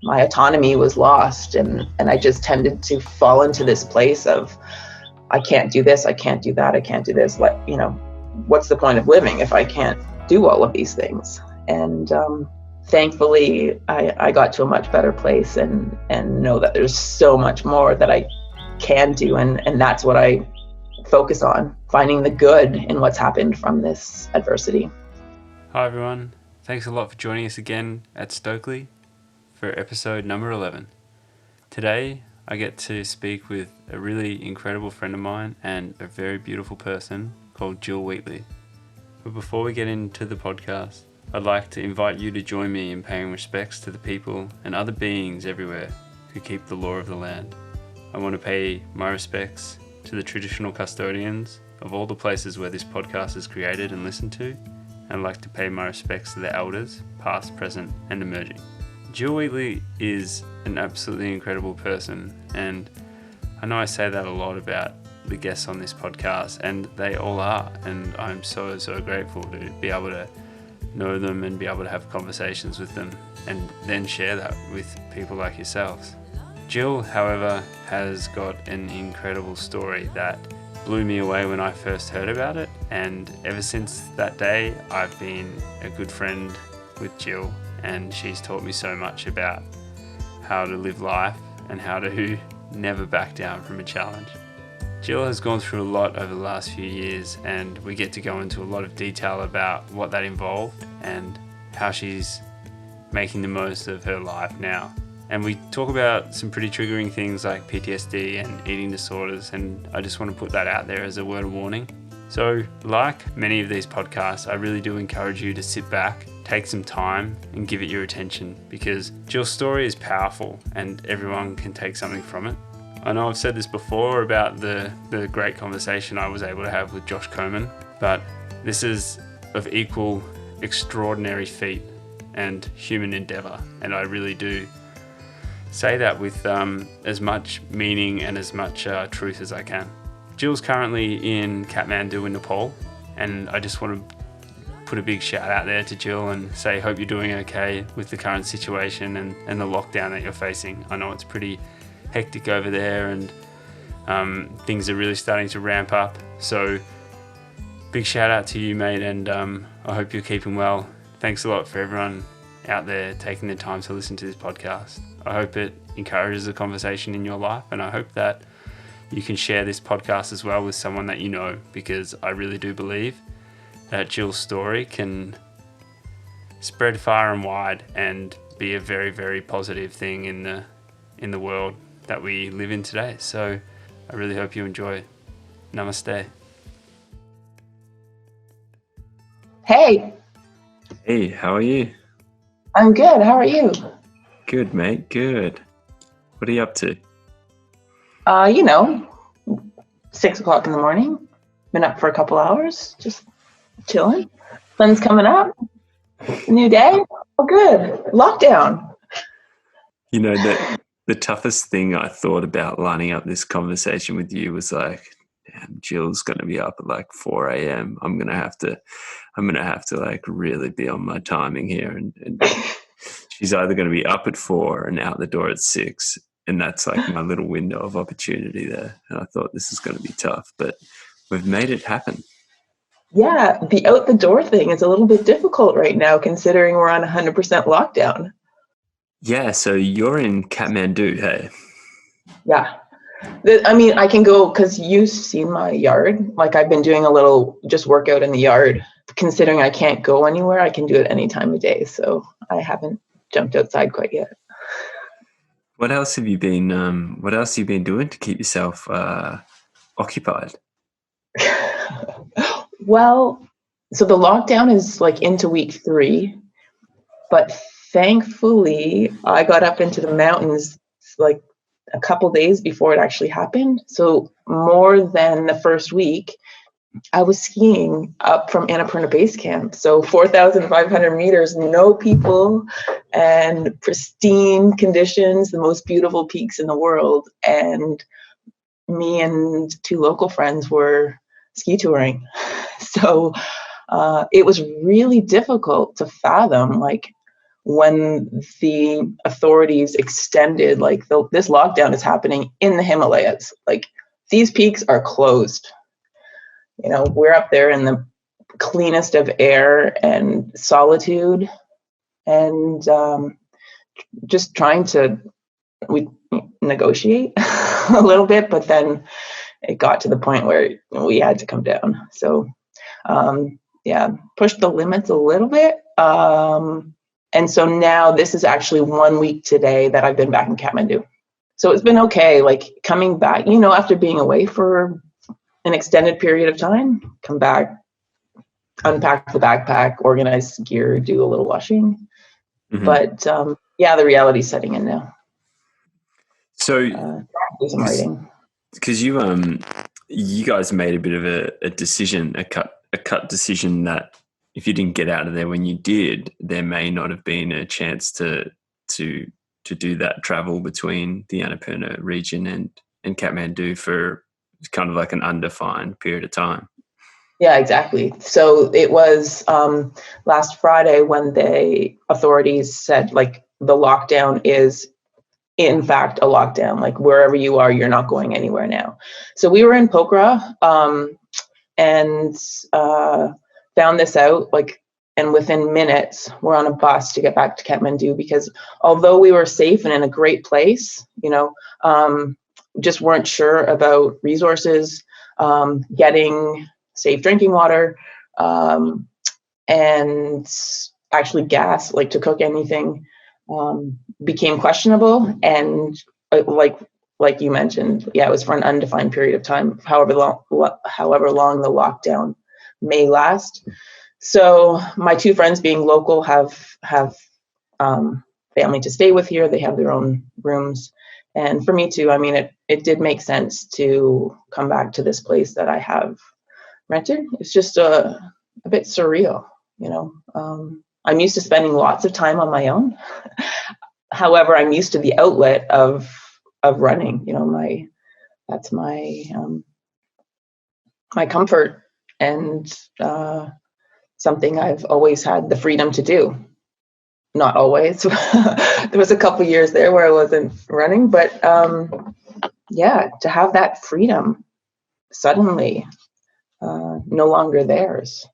my autonomy was lost, and I just tended to fall into this place of, I can't do this, I can't do that, I can't do this. Like, what's the point of living if I can't do all of these things? And thankfully, I got to a much better place and know that there's so much more that I can do, and that's what I focus on, finding the good in what's happened from this adversity. Hi everyone, thanks a lot for joining us again at Stokely for episode number 11. Today I get to speak with a really incredible friend of mine and a very beautiful person called Jill Wheatley. But before we get into the podcast, I'd like to invite you to join me in paying respects to the people and other beings everywhere who keep the law of the land. I want to pay my respects to the traditional custodians of all the places where this podcast is created and listened to, and I'd like to pay my respects to the elders, past, present, and emerging. Jill Wheatley is an absolutely incredible person, and I know I say that a lot about the guests on this podcast, and they all are, and I'm so grateful to be able to know them and be able to have conversations with them and then share that with people like yourselves. Jill, however, has got an incredible story that blew me away when I first heard about it, and ever since that day I've been a good friend with Jill, and she's taught me so much about how to live life and how to never back down from a challenge. Jill has gone through a lot over the last few years, and we get to go into a lot of detail about what that involved and how she's making the most of her life now. And we talk about some pretty triggering things like PTSD and eating disorders, and I just want to put that out there as a word of warning. So, like many of these podcasts, I really do encourage you to sit back, take some time, and give it your attention, because Jill's story is powerful and everyone can take something from it. I know I've said this before about the great conversation I was able to have with Josh Coleman, but this is of equal extraordinary feat and human endeavour, and I really do say that with as much meaning and as much truth as I can. Jill's currently in Kathmandu in Nepal, and I just want to put a big shout out there to Jill and say hope you're doing okay with the current situation and the lockdown that you're facing. I know it's pretty hectic over there, and things are really starting to ramp up, so big shout out to you, mate, and I hope you're keeping well. Thanks a lot for everyone out there taking the time to listen to this podcast. I hope it encourages a conversation in your life, and I hope that you can share this podcast as well with someone that you know, because I really do believe that Jill's story can spread far and wide and be a very, very positive thing in the world that we live in today. So I really hope you enjoy. Namaste. Hey. Hey, how are you? I'm good. How are you? Good, mate. Good. What are you up to? 6 o'clock in the morning. Been up for a couple hours, just chilling. Sun's coming up. New day. Oh, good. Lockdown. You know, the toughest thing I thought about lining up this conversation with you was like, damn, Jill's going to be up at like 4 a.m. I'm going to have to like really be on my timing here. And she's either going to be up at 4 and out the door at 6. And that's like my little window of opportunity there. And I thought this is going to be tough, but we've made it happen. Yeah, the out the door thing is a little bit difficult right now, considering we're on 100% lockdown. Yeah, so you're in Kathmandu, hey? Yeah. I can go, because you've seen my yard. Like, I've been doing a little just workout in the yard. Considering I can't go anywhere, I can do it any time of day. So I haven't jumped outside quite yet. What else have you been doing to keep yourself occupied? Well, so the lockdown is like into week 3, but thankfully I got up into the mountains like a couple days before it actually happened. So more than the first week, I was skiing up from Annapurna Base Camp. So 4,500 meters, no people, and pristine conditions, the most beautiful peaks in the world. And me and 2 local friends were ski touring. So it was really difficult to fathom, like, when the authorities extended, like this lockdown is happening in the Himalayas. Like these peaks are closed. You know, we're up there in the cleanest of air and solitude, and just trying to we negotiate a little bit, but then it got to the point where we had to come down. So pushed the limits a little bit. And so now this is actually 1 week today that I've been back in Kathmandu. So it's been okay, like coming back, you know, after being away for an extended period of time, come back, unpack the backpack, organize gear, do a little washing. Mm-hmm. But the reality's setting in now. So do some writing. Because you guys made a bit of a decision, a cut decision that if you didn't get out of there when you did, there may not have been a chance to do that travel between the Annapurna region and Kathmandu for kind of like an undefined period of time. Yeah, exactly. So it was last Friday when the authorities said, like, the lockdown is in fact a lockdown. Like, wherever you are, you're not going anywhere now. So we were in Pokhara and found this out, like, and within minutes we're on a bus to get back to Kathmandu, because although we were safe and in a great place, you know, just weren't sure about resources, getting safe drinking water, and actually gas, like to cook anything, became questionable. And like you mentioned, it was for an undefined period of time, however long the lockdown may last. So my two friends, being local, have family to stay with here. They have their own rooms. And for me too, I mean, it did make sense to come back to this place that I have rented. It's just a bit surreal, you know. I'm used to spending lots of time on my own. However, I'm used to the outlet of running. You know, that's my comfort, and something I've always had the freedom to do. Not always. There was a couple years there where I wasn't running, but to have that freedom suddenly no longer theirs.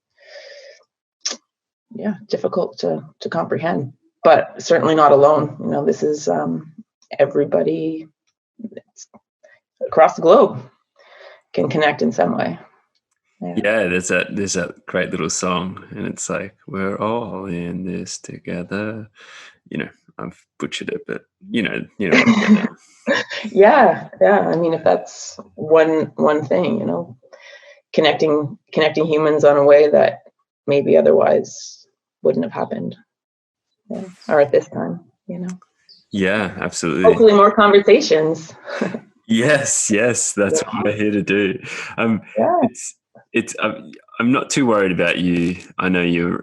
Yeah, difficult to comprehend, but certainly not alone. You know, this is everybody across the globe can connect in some way. Yeah, there's that great little song, and it's like, we're all in this together. You know, I've butchered it, but you know what I'm getting at. Yeah. I mean, if that's one thing, you know, connecting humans on a way that maybe otherwise wouldn't have happened, or at this time, you know. Yeah, absolutely. Hopefully more conversations. Yes, that's what we're here to do. It's I'm not too worried about you. I know you've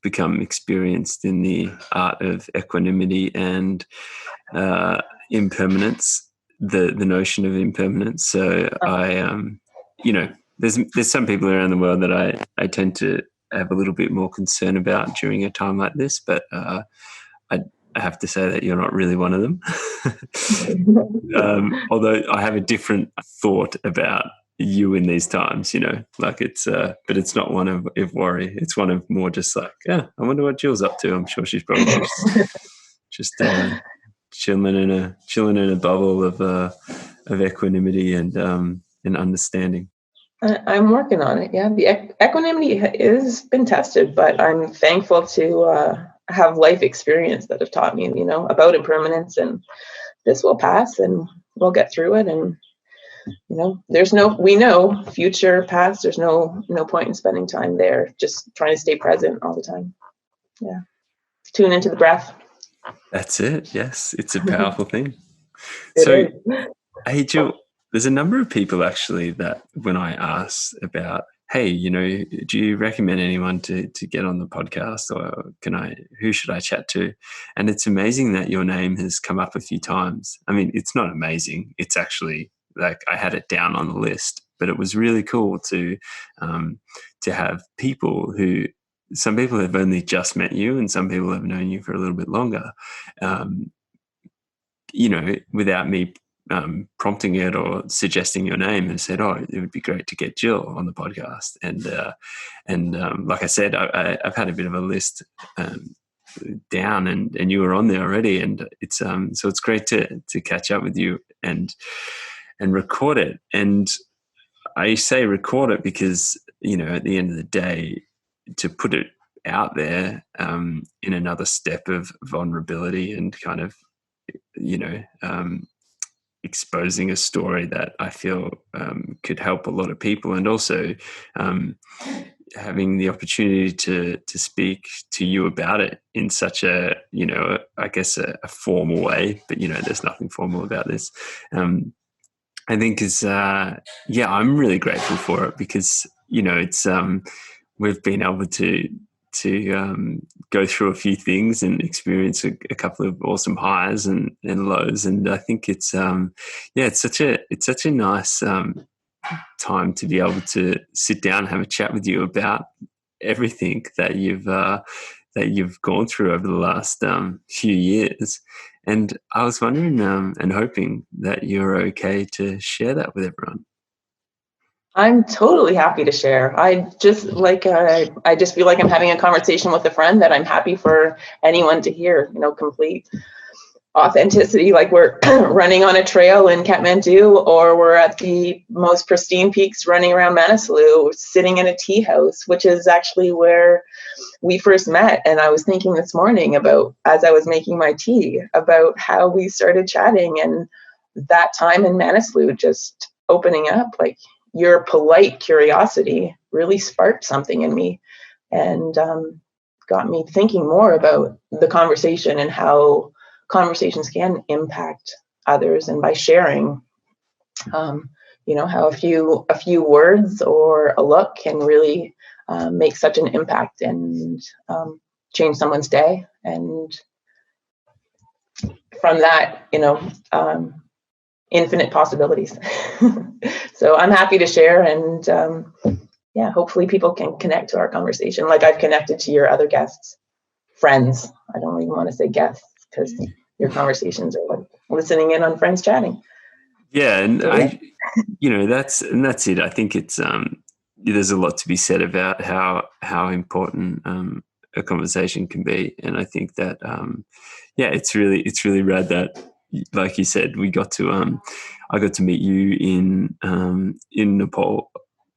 become experienced in the art of equanimity and impermanence, the notion of impermanence. So you know, there's some people around the world that I tend to have a little bit more concern about during a time like this, but I have to say that you're not really one of them. Although I have a different thought about you in these times, you know, like it's, but it's not one of worry. It's one of more just like, I wonder what Jill's up to. I'm sure she's probably just chilling in a bubble of equanimity and understanding. I'm working on it. Yeah, the equanimity has been tested, but I'm thankful to have life experience that have taught me, you know, about impermanence, and this will pass and we'll get through it. And, you know, we know future, past, there's no point in spending time there, just trying to stay present all the time. Yeah. Tune into the breath. That's it. Yes. It's a powerful thing. So, hey, Jill, there's a number of people actually that when I ask about, hey, you know, do you recommend anyone to get on the podcast, or who should I chat to? And it's amazing that your name has come up a few times. I mean, it's not amazing. It's actually like I had it down on the list, but it was really cool to have people who some people have only just met you, and some people have known you for a little bit longer. Without me prompting it or suggesting your name, and said, "Oh, it would be great to get Jill on the podcast." And like I said, I've had a bit of a list down, and you were on there already, and it's so it's great to catch up with you and record it. And I say record it because, at the end of the day, to put it out there in another step of vulnerability and kind of, exposing a story that I feel could help a lot of people, and also having the opportunity to speak to you about it in such a, I guess a formal way, but, there's nothing formal about this. I think is, I'm really grateful for it because, it's, we've been able to go through a few things and experience a couple of awesome highs and lows. And I think it's, it's such a nice time to be able to sit down and have a chat with you about everything that you've gone through over the last few years. And I was wondering and hoping that you're okay to share that with everyone. I'm totally happy to share. I just feel like I'm having a conversation with a friend that I'm happy for anyone to hear, complete authenticity, like we're running on a trail in Kathmandu, or we're at the most pristine peaks running around Manaslu, sitting in a tea house, which is actually where we first met. And I was thinking this morning about, as I was making my tea, about how we started chatting, and that time in Manaslu just opening up, like your polite curiosity really sparked something in me, and got me thinking more about the conversation and how conversations can impact others. And by sharing, how a few words or a look can really make such an impact and change someone's day. And from that, infinite possibilities. So I'm happy to share, and hopefully people can connect to our conversation like I've connected to your other guests, friends. I don't even want to say guests, because your conversations are like listening in on friends chatting. Yeah, and that's it. I think it's there's a lot to be said about how important a conversation can be, and I think that it's really rad that, like you said, we got to I got to meet you in Nepal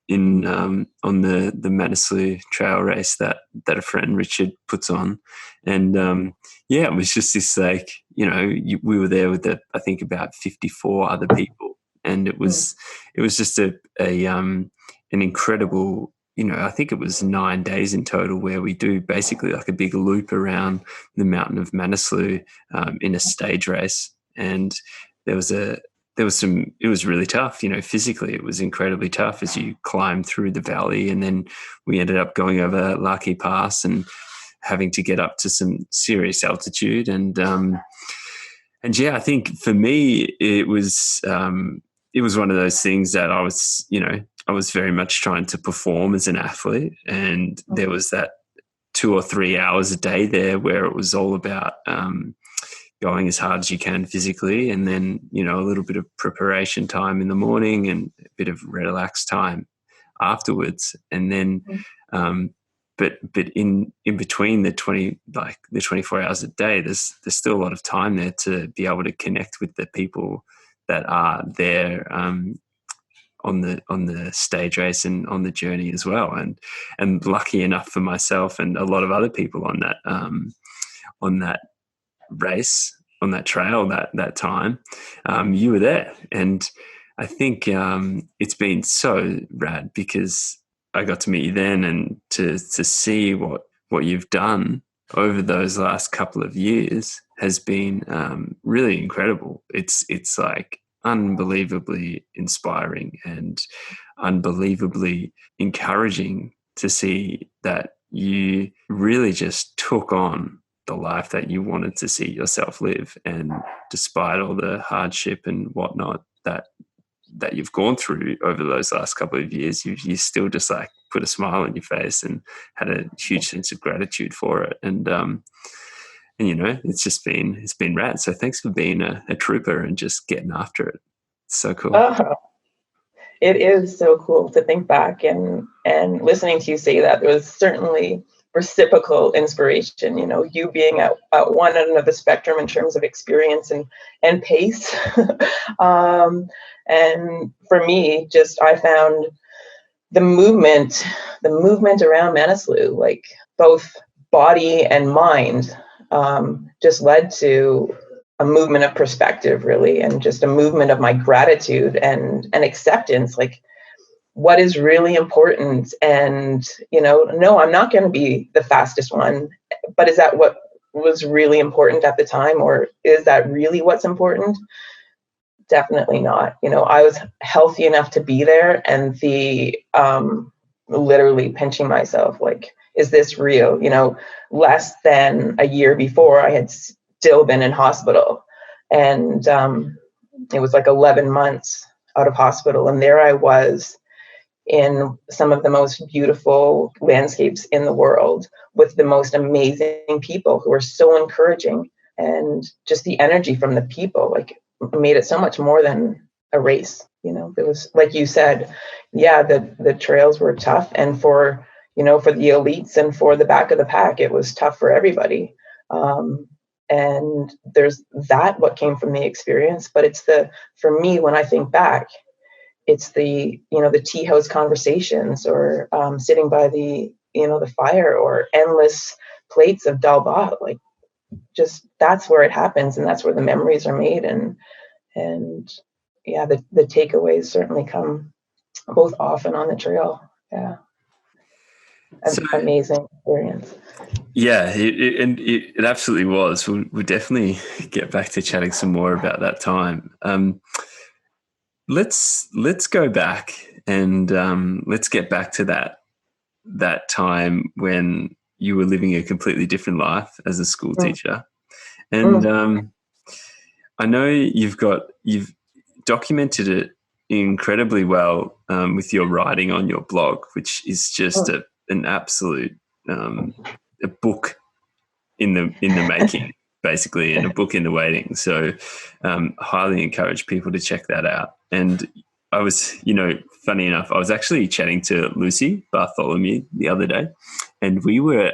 on the Manaslu trail race that a friend Richard puts on, and it was just this, like, we were there with I think about 54 other people, and it was just an incredible, I think it was 9 days in total, where we do basically like a big loop around the mountain of Manaslu in a stage race. And it was really tough, physically it was incredibly tough as you climb through the valley. And then we ended up going over Laki Pass and having to get up to some serious altitude. And I think for me, it was one of those things that I was very much trying to perform as an athlete. And there was that 2 or 3 hours a day there where it was all about going as hard as you can physically, and then, a little bit of preparation time in the morning and a bit of relax time afterwards. And then, but in between the 24 hours a day, there's still a lot of time there to be able to connect with the people that are there on the stage race and on the journey as well. And lucky enough for myself and a lot of other people on that race, on that trail, that time, you were there. And I think it's been so rad because I got to meet you then, and to see what you've done over those last couple of years has been really incredible. It's like unbelievably inspiring and unbelievably encouraging to see that you really just took on the life that you wanted to see yourself live. And despite all the hardship and whatnot that that you've gone through over those last couple of years, you still just like put a smile on your face and had a huge sense of gratitude for it. And you know, it's been rad. So thanks for being a trooper and just getting after it. It's so cool. It is so cool to think back and listening to you say that. There was certainly reciprocal inspiration, you know, you being at one end of the spectrum in terms of experience and pace. And for me, just I found the movement around Manaslu, like both body and mind, just led to a movement of perspective, really, and just a movement of my gratitude and acceptance, like what is really important. And, you know, no, I'm not going to be the fastest one, but is that what was really important at the time? Or is that really what's important? Definitely not. You know, I was healthy enough to be there, and the literally pinching myself, like, is this real? You know, less than a year before, I had still been in hospital, and it was like 11 months out of hospital, and there I was in some of the most beautiful landscapes in the world with the most amazing people who were so encouraging, and just the energy from the people, like, made it so much more than a race. You know, it was, like you said, yeah, the trails were tough, and for, you know, for the elites and for the back of the pack, it was tough for everybody. And there's that, what came from the experience, but it's for me, when I think back, it's the, you know, the tea house conversations, or sitting by the, you know, the fire, or endless plates of dal bhat, like, just that's where it happens, and that's where the memories are made. And yeah, the takeaways certainly come both off and on the trail. Yeah. So, amazing experience. Yeah, it absolutely was. We'll definitely get back to chatting some more about that time. Let's go back and let's get back to that time when you were living a completely different life as a school teacher. And I know you've documented it incredibly well with your writing on your blog, which is just an absolute a book in the making, basically, and a book in the waiting. So highly encourage people to check that out. And I was, you know, funny enough, I was actually chatting to Lucy Bartholomew the other day, and we were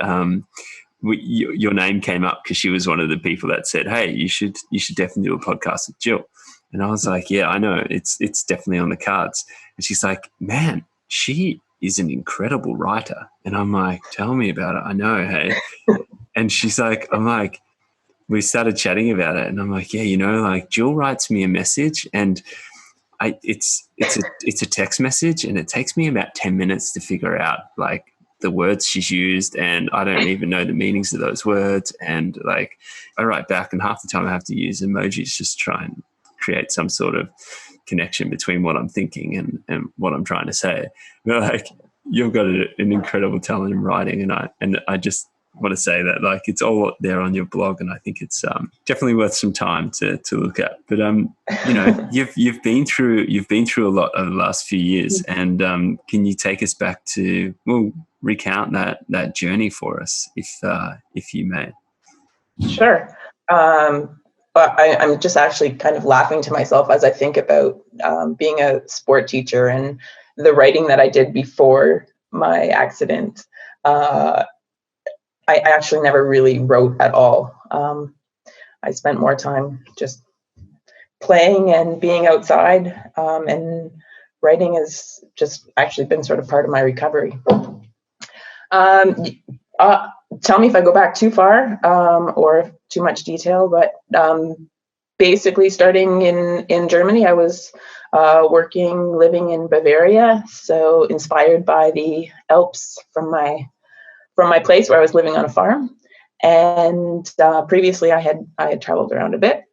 your name came up because she was one of the people that said, hey, you should definitely do a podcast with Jill. And I was like, yeah, I know, it's definitely on the cards. And she's like, man, she is an incredible writer. And I'm like, tell me about it. I know, hey. And she's like, we started chatting about it, and I'm like, yeah, you know, like, Jill writes me a message, and it's a text message, and it takes me about 10 minutes to figure out, like, the words she's used, and I don't even know the meanings of those words. And, like, I write back, and half the time I have to use emojis just to try and create some sort of connection between what I'm thinking and what I'm trying to say. But, like, you've got an incredible talent in writing, and I just want to say that, like, it's all there on your blog, and I think it's definitely worth some time to look at. But you know, you've been through a lot over the last few years, and can you take us back to, well, recount that journey for us, if you may? Sure. I'm just actually kind of laughing to myself as I think about being a sport teacher and the writing that I did before my accident. I actually never really wrote at all. I spent more time just playing and being outside, and writing has just actually been sort of part of my recovery. Tell me if I go back too far or too much detail, but basically starting in Germany, I was living in Bavaria, so inspired by the Alps from my place where I was living on a farm. And previously I had traveled around a bit.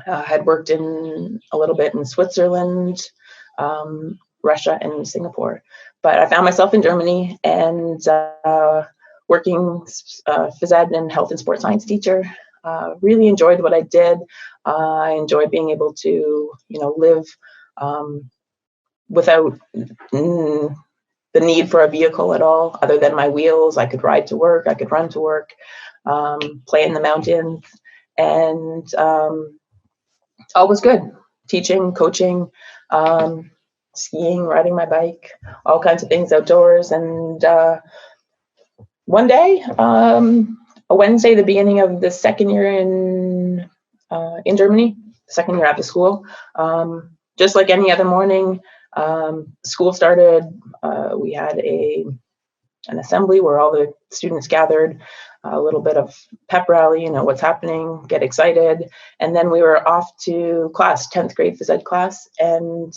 Had worked in a little bit in Switzerland, Russia, and Singapore. But I found myself in Germany and working phys ed and health and sports science teacher. Really enjoyed what I did. I enjoyed being able to, live without the need for a vehicle at all, other than my wheels. I could ride to work, I could run to work, play in the mountains, and all was good. Teaching, coaching, skiing, riding my bike, all kinds of things outdoors. And one day, a Wednesday, the beginning of the second year in Germany, second year after school, just like any other morning, school started. We had an assembly where all the students gathered, a little bit of pep rally, what's happening, get excited. And then we were off to class, 10th grade phys ed class. And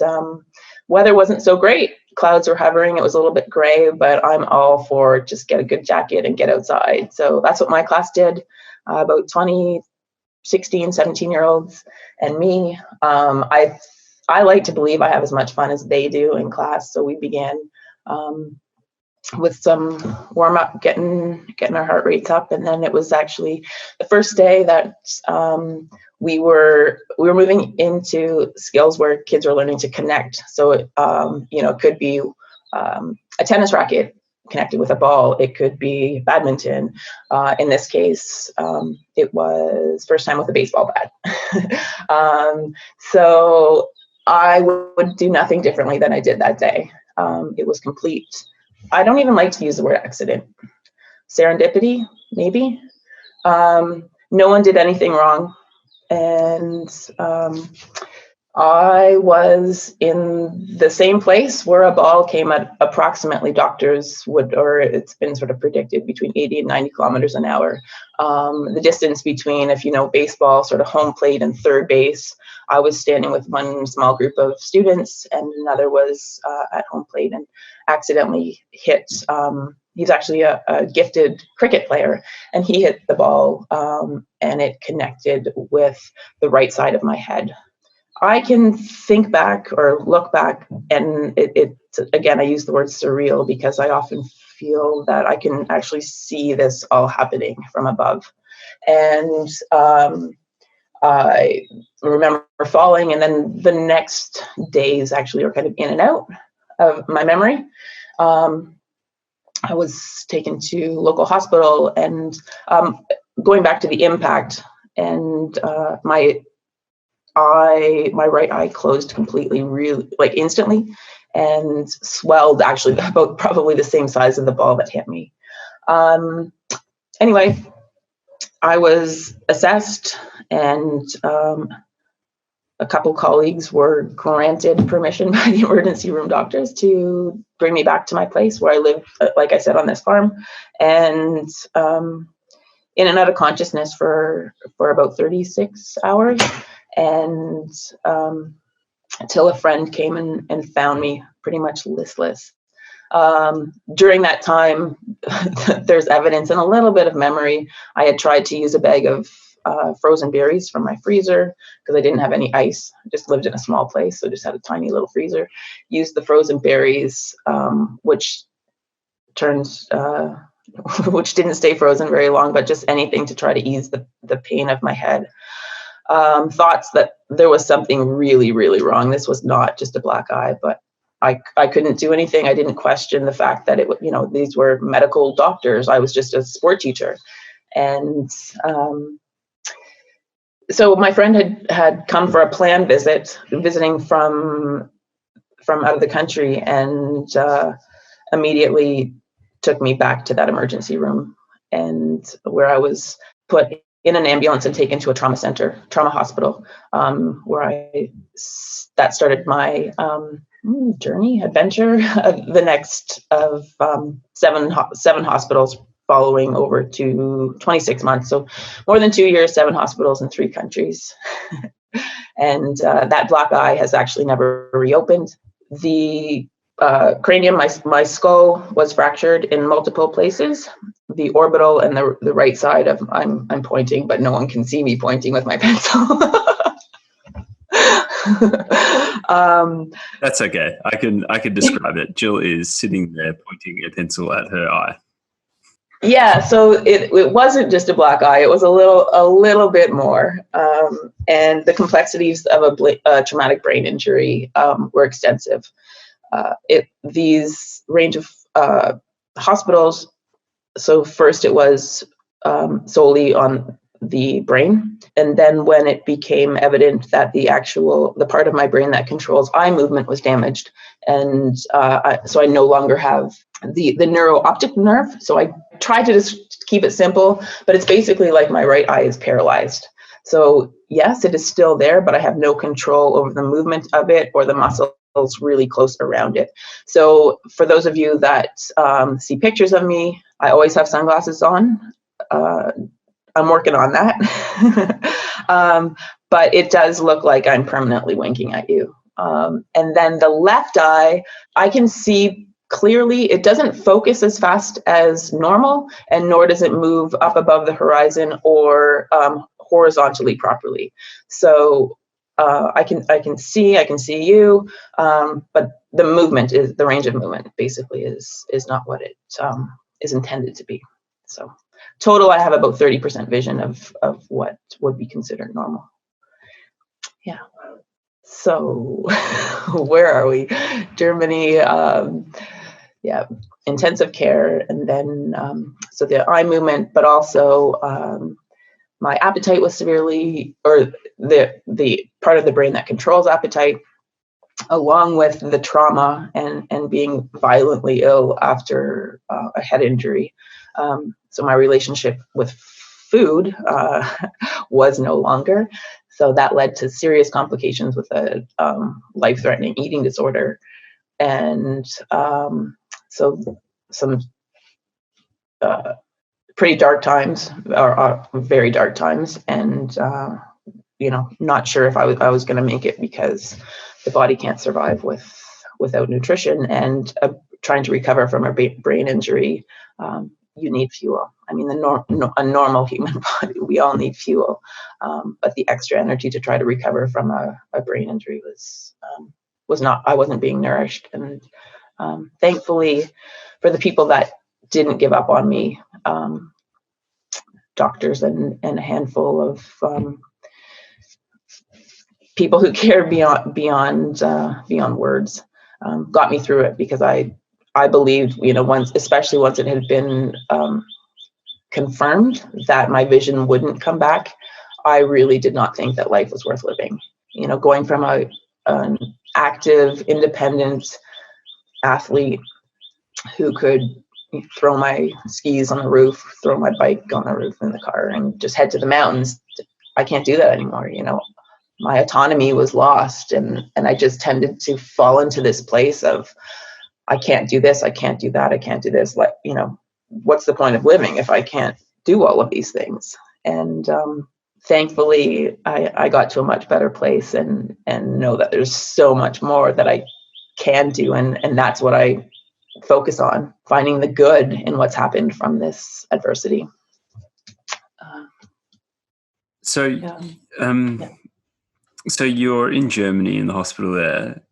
weather wasn't so great. Clouds were hovering. It was a little bit gray, but I'm all for just get a good jacket and get outside. So that's what my class did. About 20, 16, 17-year-olds and me. I like to believe I have as much fun as they do in class. So we began with some warm up, getting our heart rates up, and then it was actually the first day that we were moving into skills where kids are learning to connect. So it could be a tennis racket connected with a ball. It could be badminton. In this case, it was first time with a baseball bat. So I would do nothing differently than I did that day. It was complete. I don't even like to use the word accident. Serendipity, maybe. No one did anything wrong. And I was in the same place where a ball came at approximately, doctors would, or it's been sort of predicted, between 80 and 90 kilometers an hour. The distance between, if you know baseball, sort of home plate and third base, I was standing with one small group of students and another was at home plate and accidentally hit. He's actually a gifted cricket player, and he hit the ball and it connected with the right side of my head. I can think back or look back, and it again, I use the word surreal because I often feel that I can actually see this all happening from above. And I remember falling, and then the next days actually are kind of in and out of my memory. I was taken to local hospital, and going back to the impact, and my right eye closed completely, really, like instantly, and swelled actually about probably the same size of the ball that hit me. Anyway, I was assessed, and a couple colleagues were granted permission by the emergency room doctors to bring me back to my place where I live, like I said, on this farm, and in and out of consciousness for about 36 hours. And until a friend came and found me pretty much listless. During that time, there's evidence and a little bit of memory. I had tried to use a bag of frozen berries from my freezer because I didn't have any ice. I just lived in a small place, so just had a tiny little freezer. Used the frozen berries, which didn't stay frozen very long, but just anything to try to ease the pain of my head. Thoughts that there was something really, really wrong. This was not just a black eye, but I couldn't do anything. I didn't question the fact that these were medical doctors. I was just a sport teacher. And so my friend had come for a planned visit, visiting from out of the country, and immediately took me back to that emergency room, and where I was put in an ambulance and taken to a trauma hospital, where that started my adventure, the next of seven hospitals following over to 26 months. So more than 2 years, 7 hospitals in 3 countries. And that black eye has actually never reopened. The cranium, my skull was fractured in multiple places. The orbital and the right side of I'm pointing, but no one can see me pointing with my pencil. That's okay. I can describe it. Jill is sitting there pointing a pencil at her eye. Yeah, so it wasn't just a black eye. It was a little bit more, and the complexities of a traumatic brain injury were extensive. These range of hospitals. So first it was solely on the brain, and then when it became evident that the part of my brain that controls eye movement was damaged, and so I no longer have the neuro-optic nerve. So I tried to just keep it simple, but it's basically like my right eye is paralyzed. So yes, it is still there, but I have no control over the movement of it or the muscles really close around it. So for those of you that see pictures of me, I always have sunglasses on. I'm working on that. But it does look like I'm permanently winking at you. And then the left eye, I can see clearly. It doesn't focus as fast as normal, and nor does it move up above the horizon or horizontally properly. So I can see you, but the range of movement basically is not what it is intended to be. So total, I have about 30% vision of what would be considered normal. Yeah. So where are we? Germany. Yeah, intensive care, and then so the eye movement, but also my appetite was severely, or the part of the brain that controls appetite, along with the trauma and being violently ill after a head injury. So my relationship with food was no longer. So that led to serious complications with a life-threatening eating disorder. And so some pretty dark times, or very dark times, and not sure if I was going to make it, because the body can't survive without nutrition, and trying to recover from a brain injury, you need fuel. I mean, a normal human body, we all need fuel, but the extra energy to try to recover from a brain injury was not. I wasn't being nourished, and thankfully, for the people that didn't give up on me, doctors and a handful of people who cared beyond words, got me through it, because I believed, especially once it had been confirmed that my vision wouldn't come back, I really did not think that life was worth living. Going from an active, independent athlete who could throw my skis on the roof, throw my bike on the roof in the car, and just head to the mountains. I can't do that anymore. My autonomy was lost, and I just tended to fall into this place of, I can't do this, I can't do that, I can't do this. What's the point of living if I can't do all of these things? And thankfully, I got to a much better place, and know that there's so much more that I can do, and that's what I focus on, finding the good in what's happened from this adversity. So you're in Germany in the hospital there.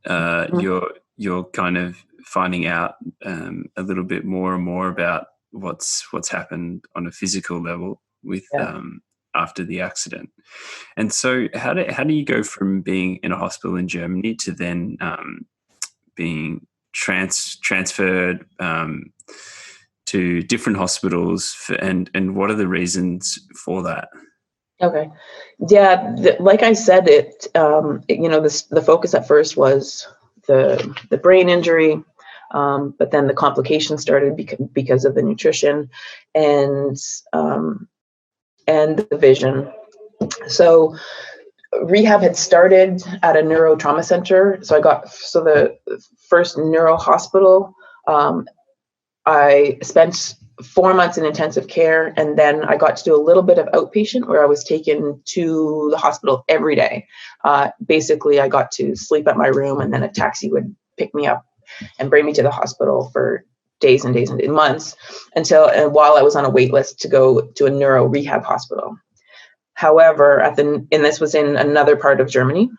You're kind of finding out a little bit more and more about what's happened on a physical level with after the accident. And so how do you go from being in a hospital in Germany to then being transferred to different hospitals, and what are the reasons for that? Okay. Yeah, like I said, the focus at first was the brain injury, but then the complications started because of the nutrition and the vision. So rehab had started at a neurotrauma center. So the first neuro hospital. I spent 4 months in intensive care, and then I got to do a little bit of outpatient, where I was taken to the hospital every day. Basically, I got to sleep at my room, and then a taxi would pick me up and bring me to the hospital for days and days and months, while I was on a wait list to go to a neuro rehab hospital. However, and this was in another part of Germany,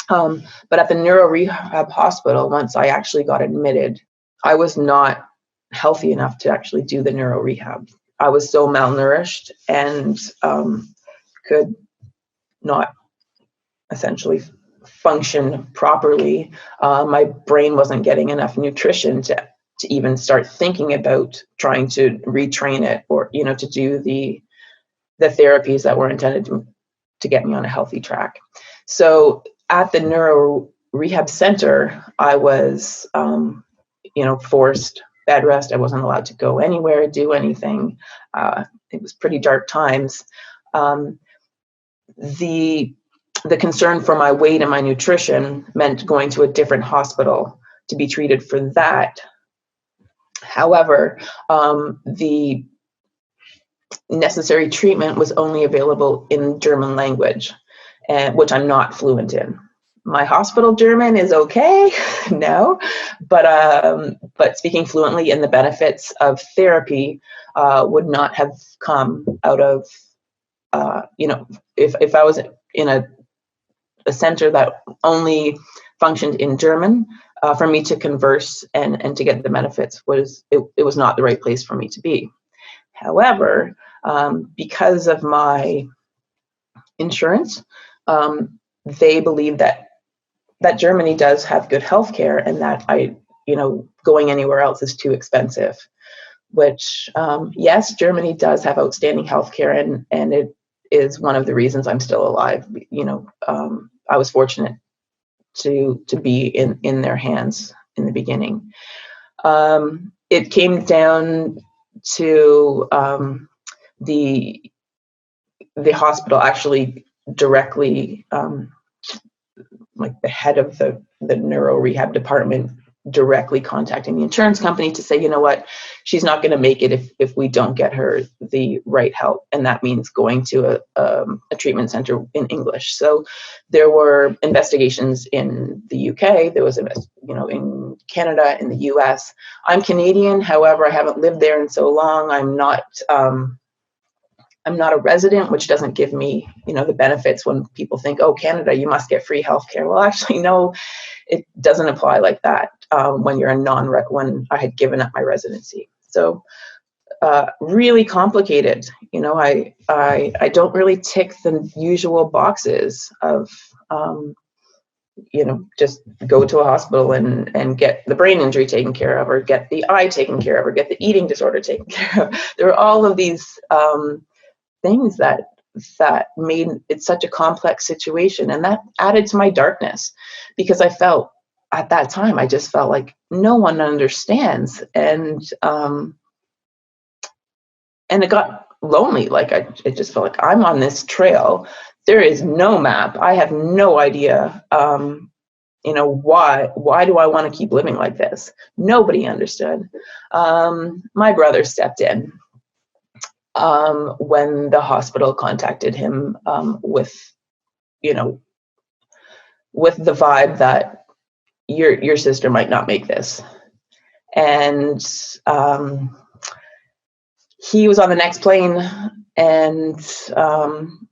but at the neuro rehab hospital, once I actually got admitted, I was not healthy enough to actually do the neuro rehab. I was so malnourished and could not essentially function properly. My brain wasn't getting enough nutrition to even start thinking about trying to retrain it, or to do the therapies that were intended to get me on a healthy track. So at the neuro rehab center, I was forced bed rest. I wasn't allowed to go anywhere, do anything. It was pretty dark times. The concern for my weight and my nutrition meant going to a different hospital to be treated for that. However, the necessary treatment was only available in German language, which I'm not fluent in. My hospital German is okay now, but speaking fluently in the benefits of therapy would not have come out of, if I was in a center that only functioned in German, for me to converse and to get the benefits it was not the right place for me to be. However, because of my insurance, they believe that Germany does have good healthcare, and that going anywhere else is too expensive. Which, yes, Germany does have outstanding healthcare, and it is one of the reasons I'm still alive. I was fortunate to be in their hands in the beginning. It came down to the hospital actually directly, like the head of the neuro rehab department directly contacting the insurance company to say, you know what, she's not going to make it if we don't get her the right help. And that means going to a treatment center in English. So there were investigations in the UK, there was, in Canada, in the US. I'm Canadian, however, I haven't lived there in so long. I'm not a resident, which doesn't give me, the benefits when people think, oh, Canada, you must get free healthcare. Well, actually, no, it doesn't apply like that when you're when I had given up my residency. So really complicated. I don't really tick the usual boxes of, just go to a hospital and get the brain injury taken care of, or get the eye taken care of, or get the eating disorder taken care of. There are all of these things that made it such a complex situation, and that added to my darkness, because I felt at that time, I just felt like no one understands, and it got lonely. Like it just felt like I'm on this trail. There is no map. I have no idea. Why do I want to keep living like this? Nobody understood. My brother stepped in when the hospital contacted him with the vibe that your sister might not make this. And he was on the next plane, and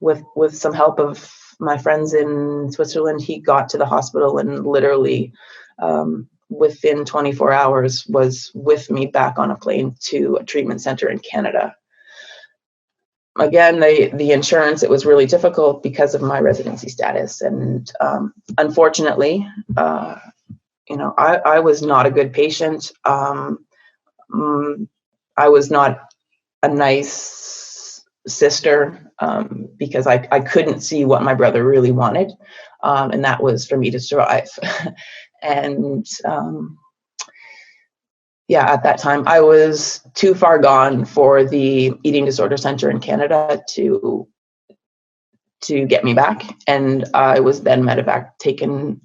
with some help of my friends in Switzerland, he got to the hospital, and literally within 24 hours was with me back on a plane to a treatment center in Canada. Again, the insurance, it was really difficult because of my residency status. And unfortunately, I was not a good patient. I was not a nice sister because I couldn't see what my brother really wanted. And that was for me to survive. And at that time, I was too far gone for the eating disorder center in Canada to get me back. And I was then medevac taken,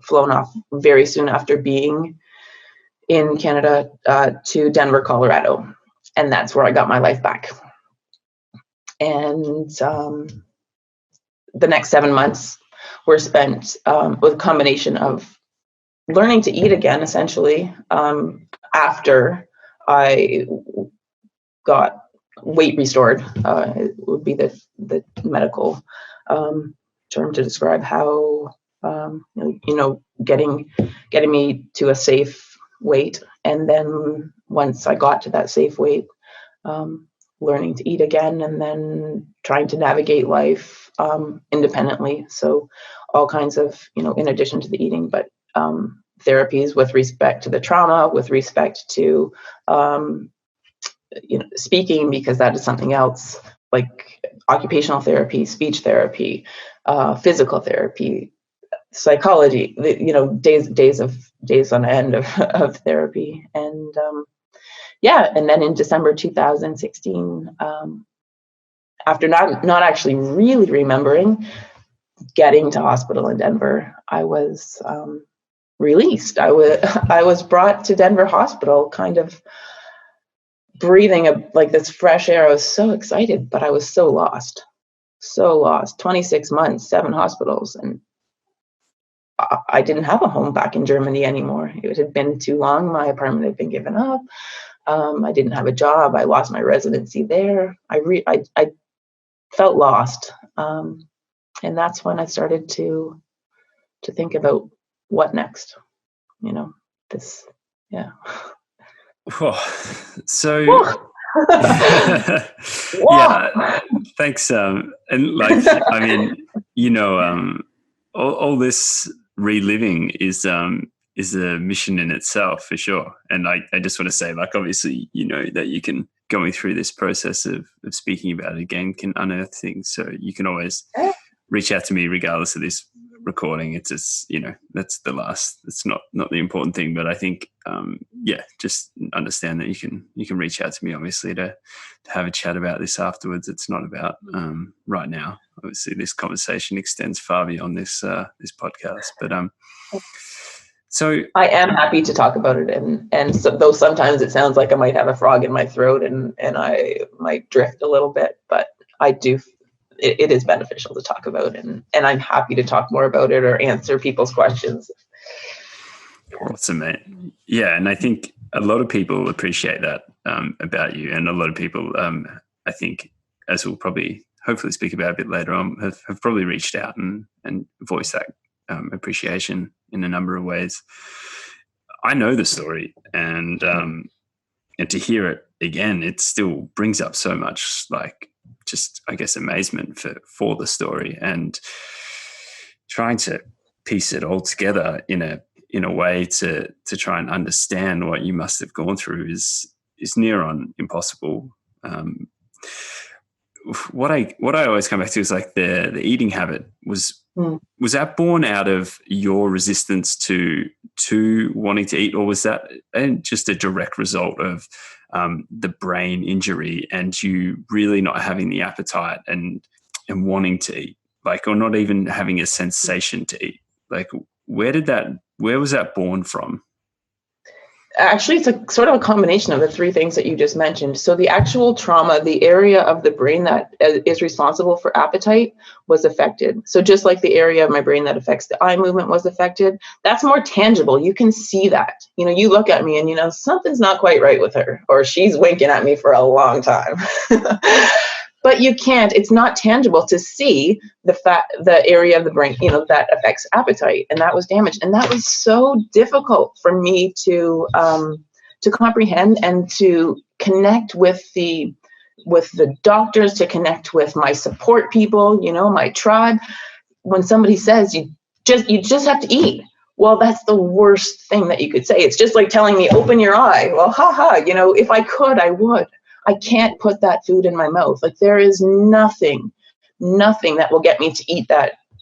flown off very soon after being in Canada to Denver, Colorado. And that's where I got my life back. And the next 7 months were spent with a combination of learning to eat again, essentially, after I got weight restored. It would be the medical term to describe how getting me to a safe weight. And then once I got to that safe weight, learning to eat again, and then trying to navigate life independently. So all kinds of, in addition to the eating, but therapies with respect to the trauma, with respect to speaking, because that is something else, like occupational therapy, speech therapy, physical therapy, psychology, days on end of therapy. And and then in December 2016, after not actually really remembering getting to hospital in Denver, I was released. I was brought to Denver Hospital, kind of breathing like this fresh air. I was so excited, but I was so lost. 26 months, 7 hospitals, and I didn't have a home back in Germany anymore. It had been too long. My apartment had been given up. I didn't have a job. I lost my residency there. I felt lost, and that's when I started to think about what next. This, yeah. Oh, so yeah, thanks. And like, I mean, all this reliving is a mission in itself, for sure. And I just want to say, like, obviously, that you can, going through this process of speaking about it again, can unearth things. So you can always reach out to me regardless of this recording. It's just, that's it's not the important thing, but I think just understand that you can reach out to me, obviously, to have a chat about this afterwards. It's not about right now. Obviously this conversation extends far beyond this podcast, but so I am happy to talk about it, and so, though sometimes it sounds like I might have a frog in my throat and I might drift a little bit, but I do. It is beneficial to talk about, and I'm happy to talk more about it or answer people's questions. Awesome, mate. Yeah, and I think a lot of people appreciate that about you, and a lot of people, I think, as we'll probably hopefully speak about a bit later on, have probably reached out and voiced that appreciation in a number of ways. I know the story, and to hear it again, it still brings up so much, like, just, I guess, amazement for the story, and trying to piece it all together in a way to try and understand what you must have gone through is near on impossible. What I always come back to is like the eating habit was that born out of your resistance to wanting to eat, or was that just a direct result of the brain injury and you really not having the appetite and wanting to eat, like, or not even having a sensation to eat? Like, where was that born from? Actually, it's a sort of a combination of the 3 things that you just mentioned. So the actual trauma, the area of the brain that is responsible for appetite, was affected. So just like the area of my brain that affects the eye movement was affected, that's more tangible. You can see that. You look at me and something's not quite right with her, or she's winking at me for a long time. But you can't, it's not tangible to see the area of the brain, that affects appetite. And that was damaged. And that was so difficult for me to comprehend and to connect with the doctors, to connect with my support people, my tribe. When somebody says you just have to eat, well, that's the worst thing that you could say. It's just like telling me, open your eye. Well, if I could, I would. I can't put that food in my mouth. Like, there is nothing that will get me to eat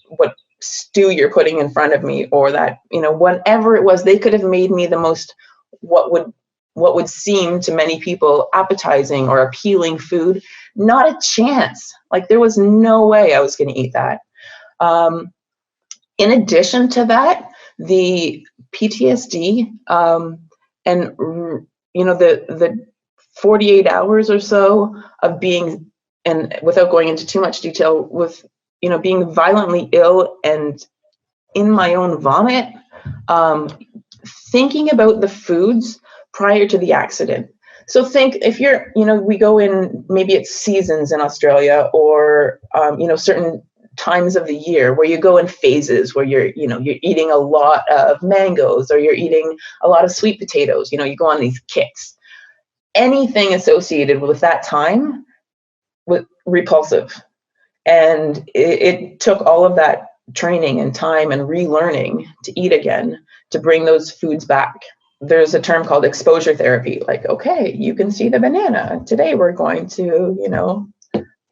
what stew you're putting in front of me, or that, whatever it was. They could have made me the most, what would seem to many people appetizing or appealing food. Not a chance. Like, there was no way I was going to eat that. In addition to that, the PTSD, and, the 48 hours or so of being, and without going into too much detail, with, being violently ill and in my own vomit, thinking about the foods prior to the accident. So think, if you're, we go in, maybe it's seasons in Australia, or, certain times of the year where you go in phases where you're eating a lot of mangoes or you're eating a lot of sweet potatoes. You go on these kicks. Anything associated with that time was repulsive. And it took all of that training and time and relearning to eat again to bring those foods back. There's a term called exposure therapy. Like, okay, you can see the banana. Today we're going to,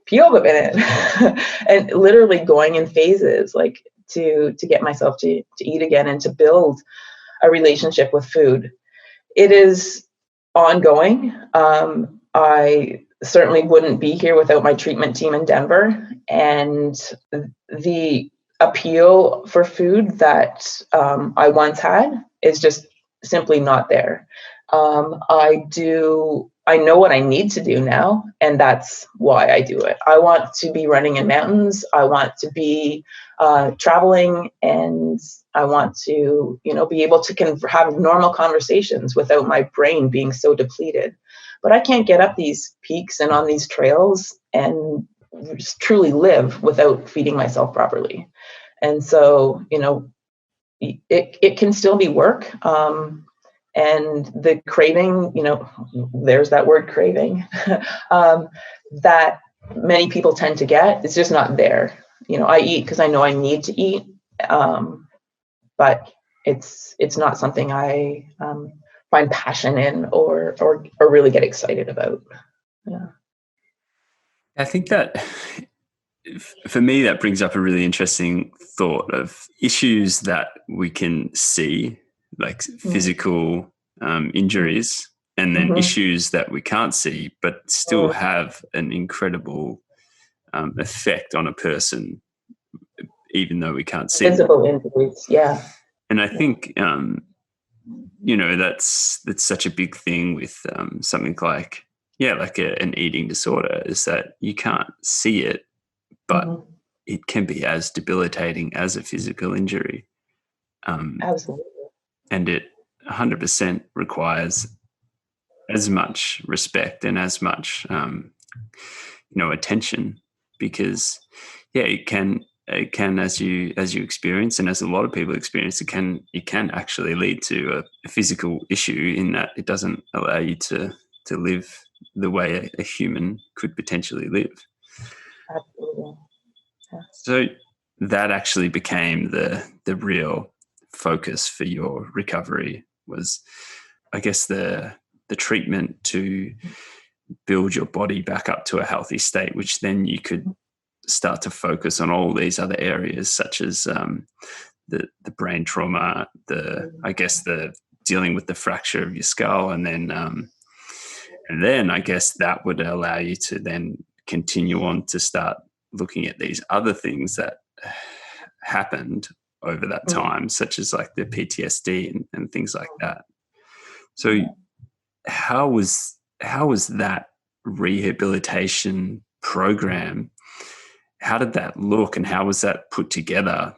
peel the banana. And literally going in phases, like to get myself to eat again and to build a relationship with food. It is ongoing. I certainly wouldn't be here without my treatment team in Denver, and the appeal for food that I once had is just simply not there. I know what I need to do now, and that's why I do it. I want to be running in mountains. I want to be traveling, and I want to, be able to have normal conversations without my brain being so depleted. But I can't get up these peaks and on these trails and just truly live without feeding myself properly. And so, it can still be work. And the craving, there's that word craving, that many people tend to get, it's just not there. I eat because I know I need to eat, but it's not something I find passion in or really get excited about. Yeah. I think that for me, that brings up a really interesting thought of issues that we can see, like physical injuries, and then issues that we can't see, but still have an incredible effect on a person, even though we can't see visible injuries. Yeah. And I think, that's such a big thing with something like, an eating disorder, is that you can't see it, but it can be as debilitating as a physical injury. Absolutely. And it 100% requires as much respect and as much, attention, because, it can, as you experience, and as a lot of people experience, it can actually lead to a physical issue in that it doesn't allow you to live the way a human could potentially live. Absolutely. Yeah. So that actually became the real focus for your recovery, was, I guess, the treatment to build your body back up to a healthy state, which then you could start to focus on all these other areas, such as the brain trauma, the dealing with the fracture of your skull, and then I guess that would allow you to then continue on to start looking at these other things that happened over that time, such as like the PTSD and things like that. So how was that rehabilitation program? How did that look, and how was that put together?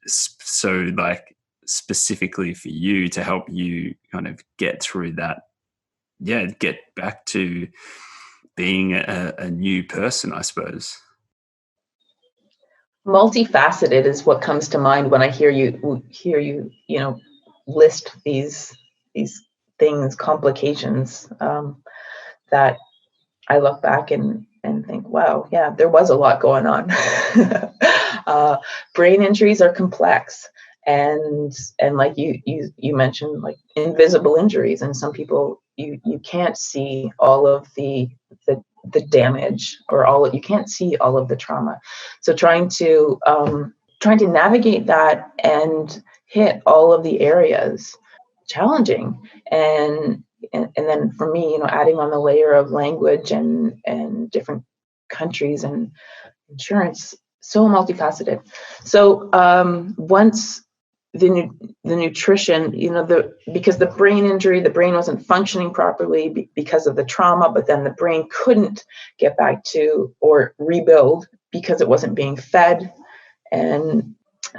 So, like, specifically for you, to help you kind of get through that, get back to being a new person, I suppose. Multifaceted is what comes to mind when I hear you list these things, complications, that I look back and think, wow, yeah, there was a lot going on. Brain injuries are complex, and like you mentioned, like invisible injuries, and some people you can't see all of the damage, or you can't see all of the trauma. So trying to navigate that and hit all of the areas, challenging. And then for me, adding on the layer of language and different countries and insurance, so multifaceted. So once the nutrition, because the brain injury, the brain wasn't functioning properly because of the trauma, but then the brain couldn't get back to or rebuild because it wasn't being fed. And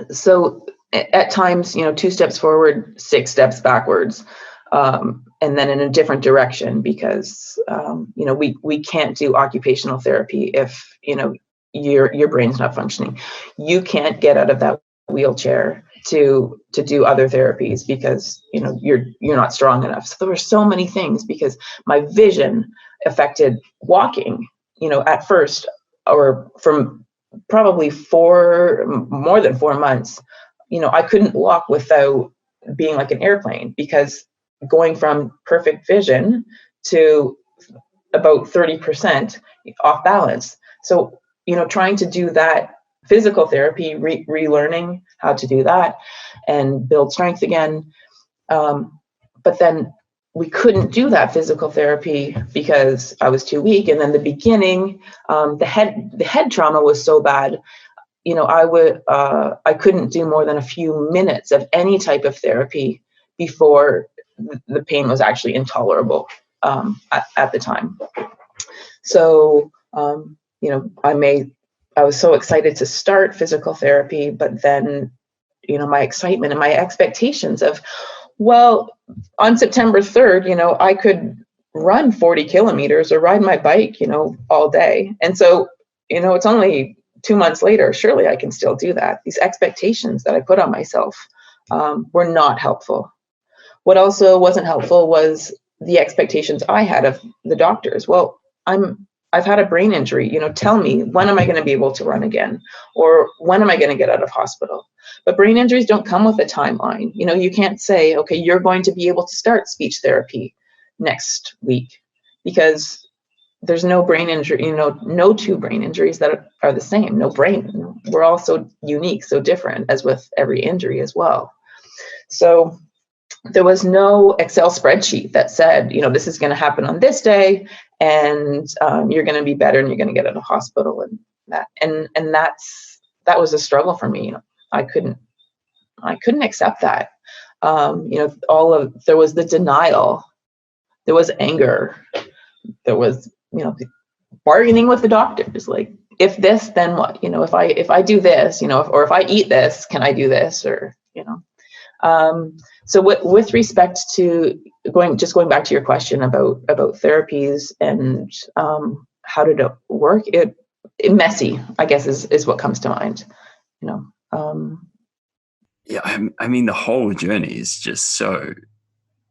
so at times, 2 steps forward, 6 steps backwards, and then in a different direction, because we can't do occupational therapy if your brain's not functioning. You can't get out of that wheelchair to do other therapies because you're not strong enough. So there were so many things, because my vision affected walking, at first, or from probably more than 4 months, I couldn't walk without being like an airplane, because going from perfect vision to about 30% off balance. So, trying to do that physical therapy, relearning how to do that and build strength again. But then we couldn't do that physical therapy because I was too weak. And then the beginning, the head trauma was so bad. I couldn't do more than a few minutes of any type of therapy before the pain was actually intolerable at the time. So, I was so excited to start physical therapy, but then, my excitement and my expectations of, well, on September 3rd, I could run 40 kilometers or ride my bike, all day. And so, it's only 2 months later, surely I can still do that. These expectations that I put on myself were not helpful. What also wasn't helpful was the expectations I had of the doctors. Well, I've had a brain injury, tell me, when am I going to be able to run again? Or when am I going to get out of hospital? But brain injuries don't come with a timeline. You can't say, okay, you're going to be able to start speech therapy next week, because there's no brain injury, no two brain injuries that are the same. No brain. We're all so unique, so different, as with every injury as well. So there was no Excel spreadsheet that said, this is going to happen on this day, and you're going to be better and you're going to get out of hospital, and that. And that was a struggle for me. I couldn't accept that. There was the denial, there was anger, there was, bargaining with the doctors. Like, if this, then what? If I do this, or if I eat this, can I do this? Or, so with respect to going back to your question about therapies and how did it work, it messy, I guess, is what comes to mind. Yeah, I mean, the whole journey is just so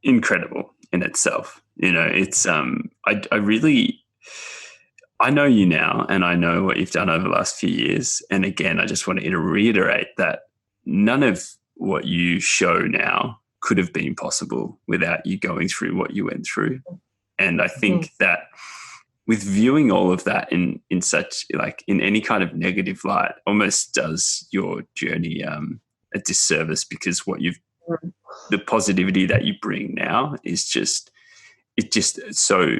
incredible in itself. It's I know you now, and I know what you've done over the last few years. And again, I just want to reiterate that none of what you show now could have been possible without you going through what you went through. And I think that with viewing all of that in such, like, in any kind of negative light, almost does your journey a disservice, because the positivity that you bring now is just so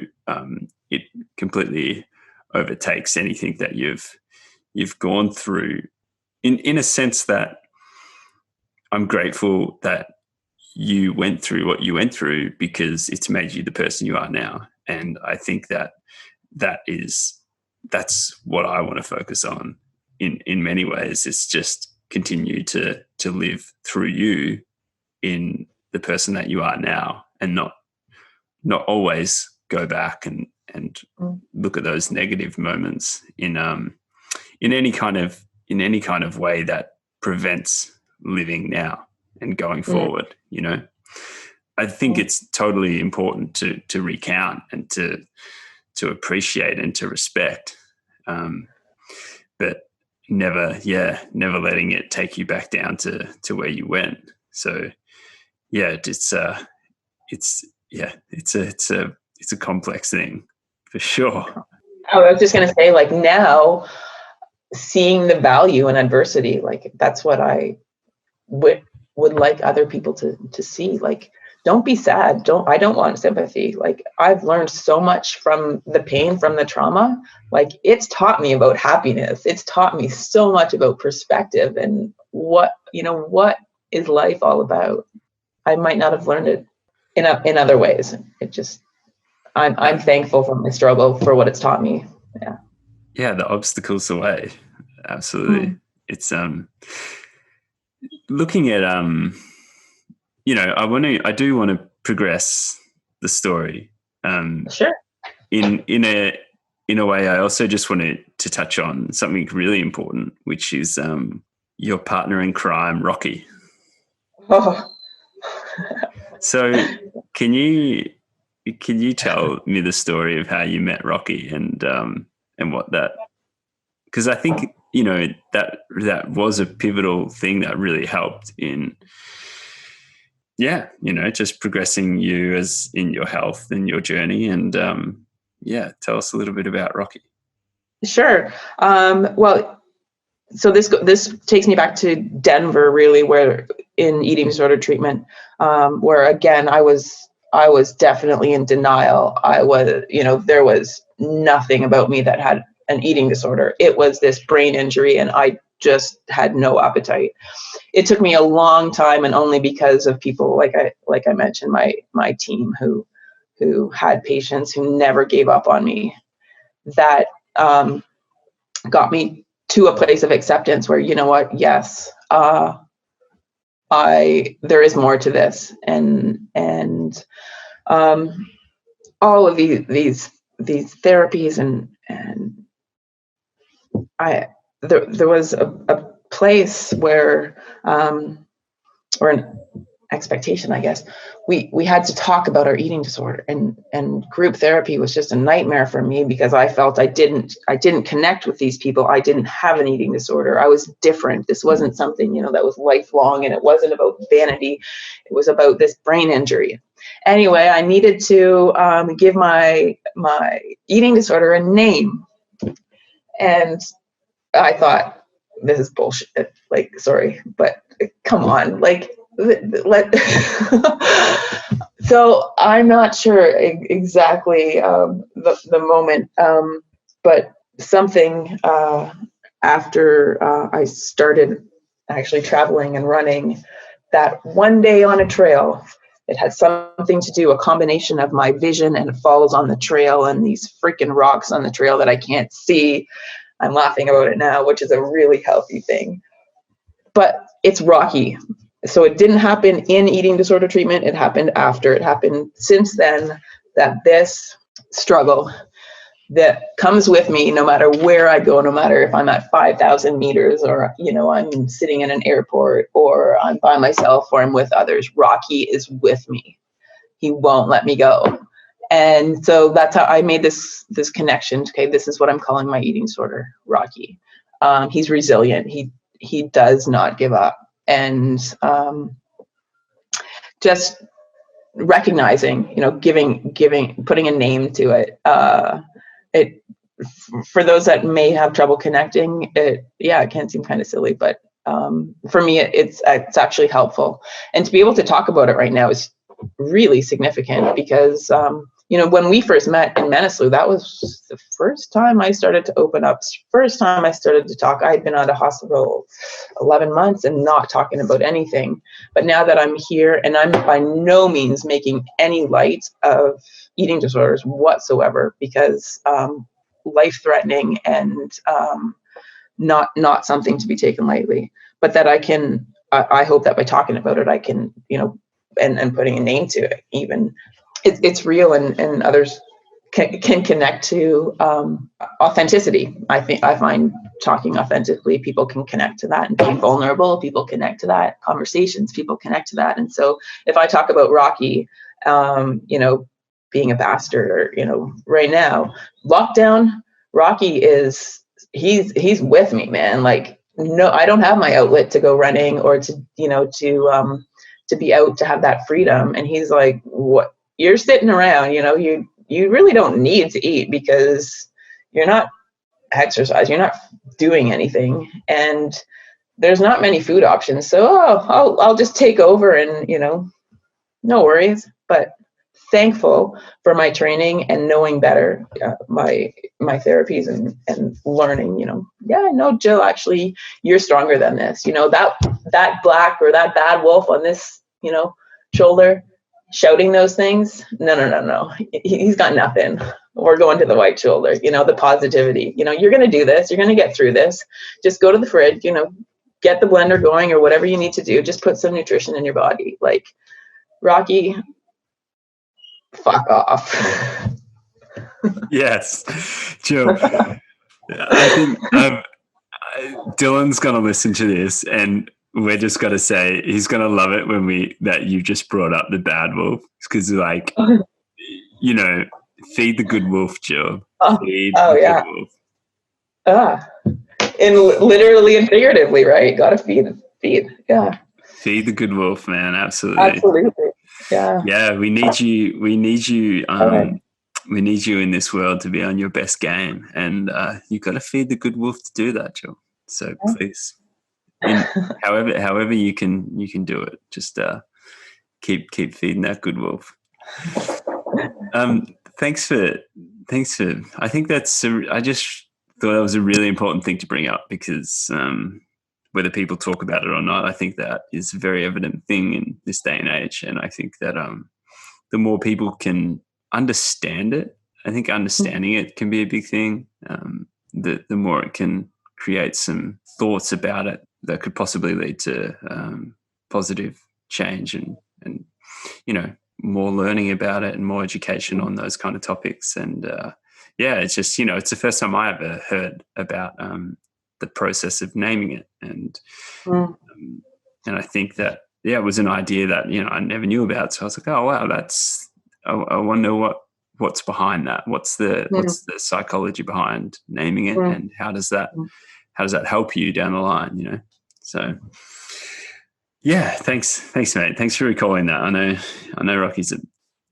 it completely overtakes anything that you've gone through, in a sense that I'm grateful that you went through what you went through, because it's made you the person you are now. And I think that's what I want to focus on in many ways. It's just continue to live through you in the person that you are now, and not always go back and look at those negative moments in any kind of way that prevents living now and going forward. I think it's totally important to recount and to appreciate and to respect, but never letting it take you back down to where you went. So yeah, it's a complex thing for sure. I was just going to say, like, now seeing the value in adversity, like, that's what I would like other people to see. Like, don't be sad. I don't want sympathy. Like, I've learned so much from the pain, from the trauma. Like, it's taught me about happiness. It's taught me so much about perspective and what is life all about. I might not have learned it in other ways. It just, I'm thankful for my struggle, for what it's taught me. Yeah, the obstacles away. Absolutely. It's looking at I do want to progress the story. Sure. In in a way, I also just wanted to touch on something really important, which is your partner in crime, Rocky. Oh. So can you tell me the story of how you met Rocky and what that, because I think, you know, that was a pivotal thing that really helped in, you know, just progressing you as in your health and your journey. And tell us a little bit about Rocky. Sure. Well, so this takes me back to Denver, really, where in eating disorder treatment, where again I was definitely in denial. I was, you know, there was nothing about me that had an eating disorder. It was this brain injury, and I just had no appetite. It took me a long time, and only because of people like I mentioned, my team who had patience, who never gave up on me, that got me to a place of acceptance where, you know what, yes, there is more to this, and all of these therapies, and there was a place where or an expectation, I guess. We had to talk about our eating disorder, and group therapy was just a nightmare for me because I felt I didn't connect with these people. I didn't have an eating disorder. I was different. This wasn't something, you know, that was lifelong, and it wasn't about vanity. It was about this brain injury. Anyway, I needed to give my eating disorder a name, and I thought, this is bullshit. Like, sorry, but come on, like, let. So I'm not sure exactly the moment, but something after I started actually traveling and running, that one day on a trail, it had something to do, a combination of my vision and falls on the trail and these freaking rocks on the trail that I can't see. I'm laughing about it now, which is a really healthy thing. But it's Rocky. So it didn't happen in eating disorder treatment. It happened after. It happened since then, that this struggle that comes with me no matter where I go, no matter if I'm at 5,000 meters or, you know, I'm sitting in an airport or I'm by myself or I'm with others, Rocky is with me. He won't let me go. And so that's how I made this connection. Okay, this is what I'm calling my eating disorder, Rocky. He's resilient. He does not give up. And just recognizing, you know, giving, putting a name to it. It, for those that may have trouble connecting, it can seem kind of silly, but for me, it's actually helpful. And to be able to talk about it right now is really significant because, you know, when we first met in Manaslu, that was the first time I started to open up, first time I started to talk. I had been out of hospital 11 months and not talking about anything. But now that I'm here, and I'm by no means making any light of eating disorders whatsoever, because life-threatening and not something to be taken lightly, but that I hope that by talking about it, I can, you know, and putting a name to it, even it's real, and others can connect to authenticity. I find talking authentically, people can connect to that, and being vulnerable, people connect to that, conversations, people connect to that. And so if I talk about Rocky, you know, being a bastard, or, you know, right now, lockdown, Rocky he's with me, man. Like, no, I don't have my outlet to go running or to, you know, to be out, to have that freedom. And he's like, what? You're sitting around, you know, you really don't need to eat because you're not exercising, you're not doing anything, and there's not many food options. So I'll just take over, and, you know, no worries. But thankful for my training and knowing better, my therapies, and learning, you know, no, Jill, actually, you're stronger than this. You know, that black or that bad wolf on this, you know, shoulder, shouting those things. No. He's got nothing. We're going to the white shoulder, you know, the positivity, you know, you're going to do this. You're going to get through this. Just go to the fridge, you know, get the blender going or whatever you need to do. Just put some nutrition in your body. Like, Rocky, fuck off. Yes, Jill. I think Dylan's going to listen to this, and we're just going to say he's going to love it when that you just brought up the bad wolf, because like, you know, feed the good wolf, Jill. Feed Oh the yeah. good wolf. Literally and figuratively, right? Gotta feed. Yeah. Feed the good wolf, man. Absolutely. Absolutely. Yeah. Yeah, we need you. We need you. Right. We need you in this world to be on your best game, and you've got to feed the good wolf to do that, Jill. So please, however you can do it. Just keep feeding that good wolf. Thanks for. I think I just thought that was a really important thing to bring up, because whether people talk about it or not, I think that is a very evident thing in this day and age, and I think that the more people can understand it, I think understanding it can be a big thing. The more it can create some thoughts about it that could possibly lead to positive change, and more learning about it and more education on those kind of topics. And it's just it's the first time I ever heard about the process of naming it, and I think that it was an idea that I never knew about. So I was like, oh wow, I wonder what's behind that. What's the psychology behind naming it, and how does that help you down the line? So yeah, thanks mate. Thanks for recalling that. I know Rocky's a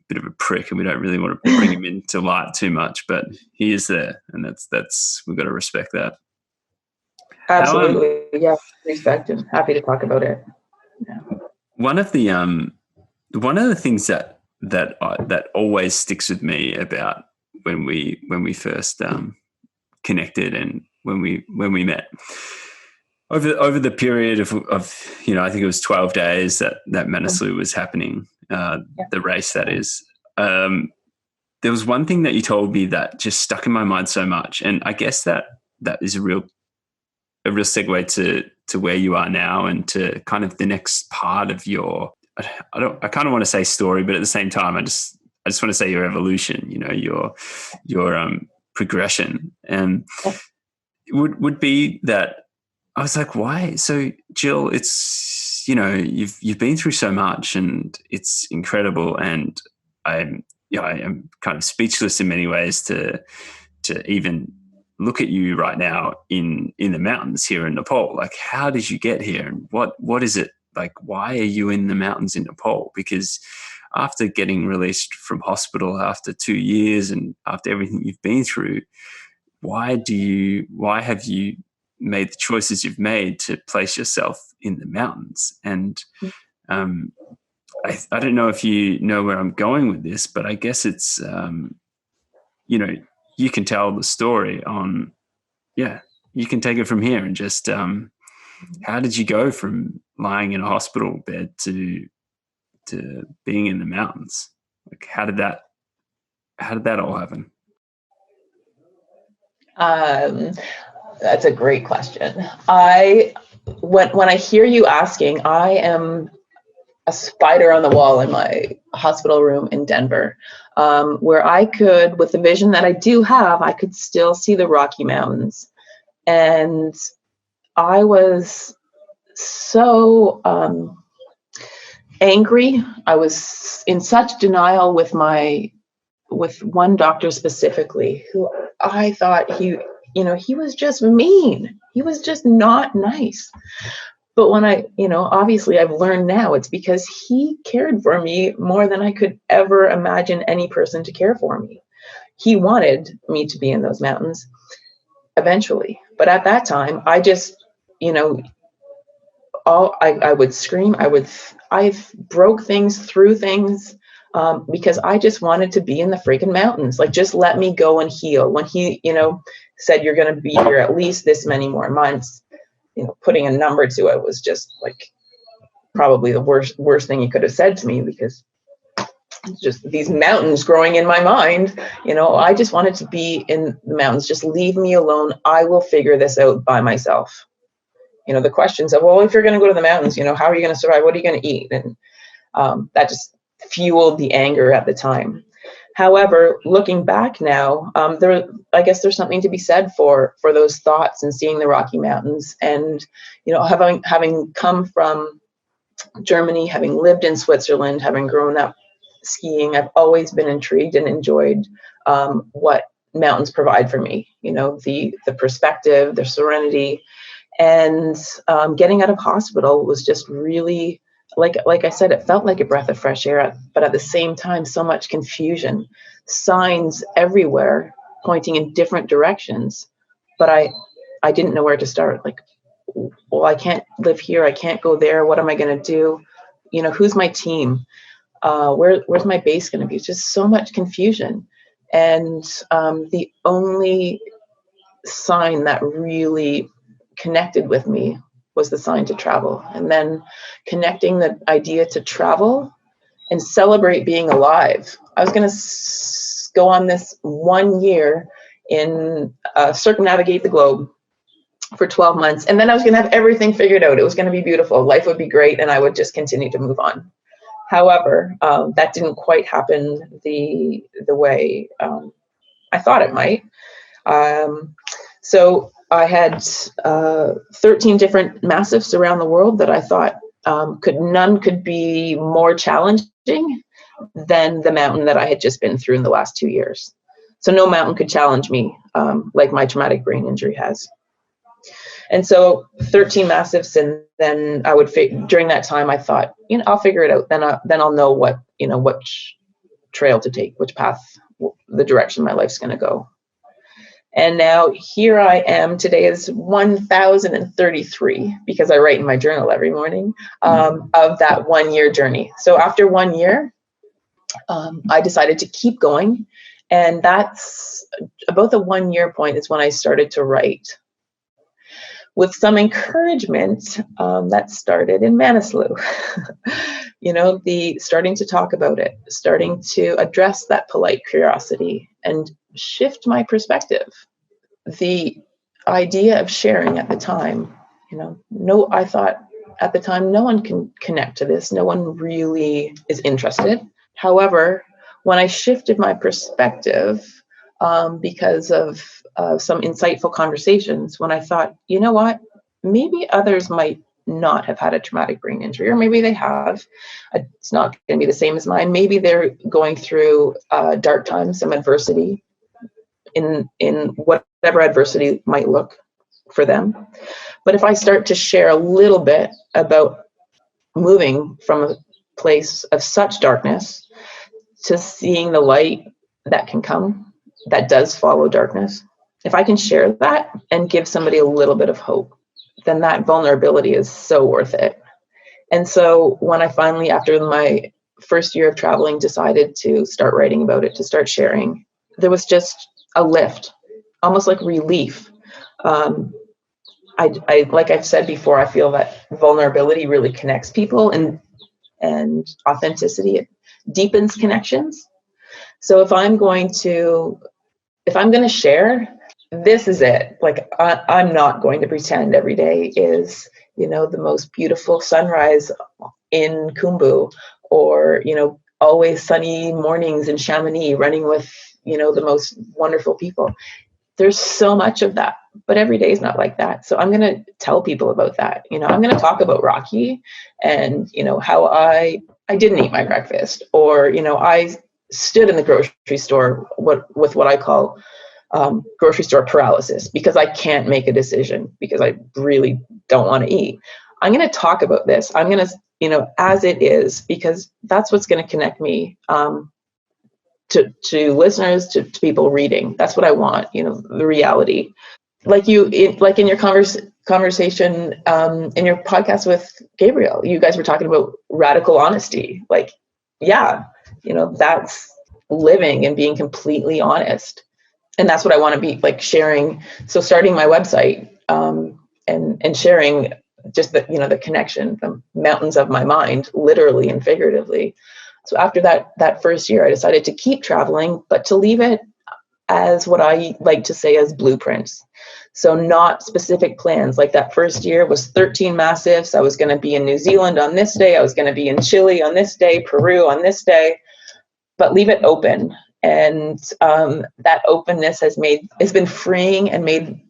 bit of a prick, and we don't really want to bring him into light too much, but he is there, and that's we've got to respect that. Absolutely. Yeah. Respect and happy to talk about it. Yeah. One of the things that always sticks with me about when we first connected, and when we met over the period of I think it was 12 days that Manaslu was happening, the race, that is. There was one thing that you told me that just stuck in my mind so much, and I guess that is a real segue to where you are now, and to kind of the next part of your, I kind of want to say story, but at the same time I just want to say your evolution, your progression. And would be that I was like, why? So Jill, it's you've been through so much, and it's incredible, and I am kind of speechless in many ways to even look at you right now in the mountains here in Nepal. Like, how did you get here, and what is it like? Why are you in the mountains in Nepal? Because after getting released from hospital after 2 years, and after everything you've been through, why have you made the choices you've made to place yourself in the mountains? And I don't know if you know where I'm going with this, but I guess it's you can tell the story on, you can take it from here, and just how did you go from lying in a hospital bed to being in the mountains? Like, how did that all happen? That's a great question. When I hear you asking, I am a spider on the wall in my hospital room in Denver, where I could, with the vision that I do have, I could still see the Rocky Mountains. And I was so angry. I was in such denial with one doctor specifically, who I thought he was just mean. He was just not nice. But when obviously I've learned now, it's because he cared for me more than I could ever imagine any person to care for me. He wanted me to be in those mountains eventually. But at that time, I just, I would scream. I broke things, through things, because I just wanted to be in the freaking mountains. Like, just let me go and heal. When he, said, you're going to be here at least this many more months, putting a number to it was just like probably the worst thing he could have said to me, because just these mountains growing in my mind, I just wanted to be in the mountains. Just leave me alone. I will figure this out by myself. The questions of, well, if you're going to go to the mountains, how are you going to survive? What are you going to eat? And that just fueled the anger at the time. However, looking back now, I guess there's something to be said for those thoughts and seeing the Rocky Mountains. And, having come from Germany, having lived in Switzerland, having grown up skiing, I've always been intrigued and enjoyed what mountains provide for me. The perspective, the serenity, and getting out of hospital was just really, like I said, it felt like a breath of fresh air, but at the same time, so much confusion, signs everywhere pointing in different directions, but I didn't know where to start. Like, well, I can't live here, I can't go there. What am I going to do? Who's my team? Where's my base going to be? It's just so much confusion. And the only sign that really connected with me was the sign to travel. And then connecting the idea to travel and celebrate being alive. I was going to go on this 1 year in circumnavigate the globe for 12 months. And then I was going to have everything figured out. It was going to be beautiful. Life would be great. And I would just continue to move on. However, that didn't quite happen the way I thought it might. So I had 13 different massifs around the world that I thought none could be more challenging than the mountain that I had just been through in the last 2 years. So no mountain could challenge me like my traumatic brain injury has. And so 13 massifs, and then I would during that time I thought, I'll figure it out. Then I'll know what trail to take, which path, the direction my life's going to go. And now here I am. Today is 1033, because I write in my journal every morning, of that 1 year journey. So after 1 year, I decided to keep going. And that's about the 1 year point is when I started to write. With some encouragement, that started in Manaslu. Starting to talk about it, starting to address that polite curiosity and shift my perspective. The idea of sharing at the time, I thought at the time, no one can connect to this. No one really is interested. However, when I shifted my perspective, because of some insightful conversations, when I thought, you know what, maybe others might not have had a traumatic brain injury, or maybe they have. It's not going to be the same as mine. Maybe they're going through dark times, some adversity, in whatever adversity might look for them. But if I start to share a little bit about moving from a place of such darkness to seeing the light that can come, that does follow darkness, if I can share that and give somebody a little bit of hope, then that vulnerability is so worth it. And so when I finally, after my first year of traveling, decided to start writing about it, to start sharing, there was just a lift, almost like relief. I like I've said before, I feel that vulnerability really connects people, and authenticity, it deepens connections. So if I'm going to share, this is it. Like I'm not going to pretend every day is, the most beautiful sunrise in Khumbu, or, always sunny mornings in Chamonix, running with, the most wonderful people. There's so much of that, but every day is not like that. So I'm going to tell people about that. I'm going to talk about Rocky and, how I didn't eat my breakfast, or, I stood in the grocery store with what I call grocery store paralysis, because I can't make a decision because I really don't want to eat. I'm going to talk about this. I'm going to, as it is, because that's what's going to connect me to listeners, to people reading. That's what I want, the reality. Like in your conversation, in your podcast with Gabriel, you guys were talking about radical honesty. Like, yeah, that's living and being completely honest. And that's what I want to be like sharing. So starting my website, and sharing just the connection, the mountains of my mind, literally and figuratively. So after that first year, I decided to keep traveling, but to leave it as what I like to say as blueprints. So not specific plans. Like that first year was 13 massifs. I was going to be in New Zealand on this day. I was going to be in Chile on this day, Peru on this day, but leave it open. And that openness has been freeing and made,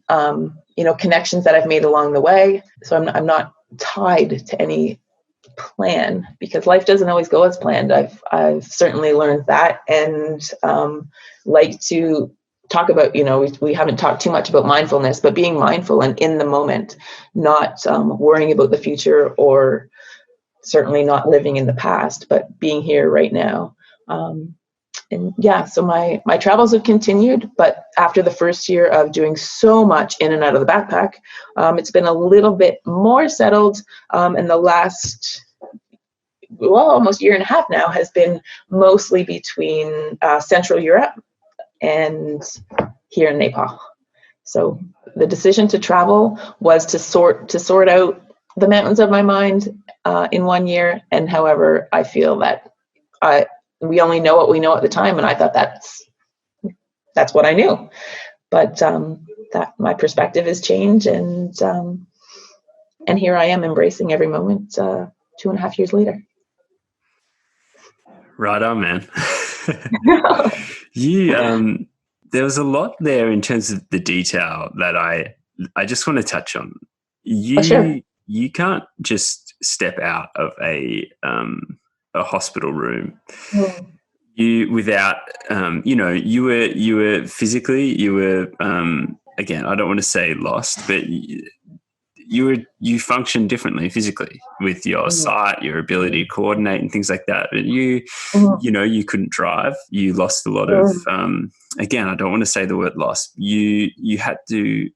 connections that I've made along the way. So I'm not tied to any plan, because life doesn't always go as planned. I've certainly learned that, and like to talk about, we haven't talked too much about mindfulness, but being mindful and in the moment, not worrying about the future, or certainly not living in the past, but being here right now. And yeah, so my travels have continued, but after the first year of doing so much in and out of the backpack, it's been a little bit more settled. And the last, almost year and a half now has been mostly between Central Europe and here in Nepal. So the decision to travel was to sort out the mountains of my mind in 1 year. And however, I feel that we only know what we know at the time, and I thought that's what I knew. But that my perspective has changed, and here I am embracing every moment 2.5 years later. Right on, man. There was a lot there in terms of the detail that I just want to touch on. Sure. You can't just step out of a hospital room. You without you were physically, again, I don't want to say lost, but you function differently physically with your sight, your ability to coordinate and things like that. But you couldn't drive. You lost a lot of, again, I don't want to say the word lost. You had to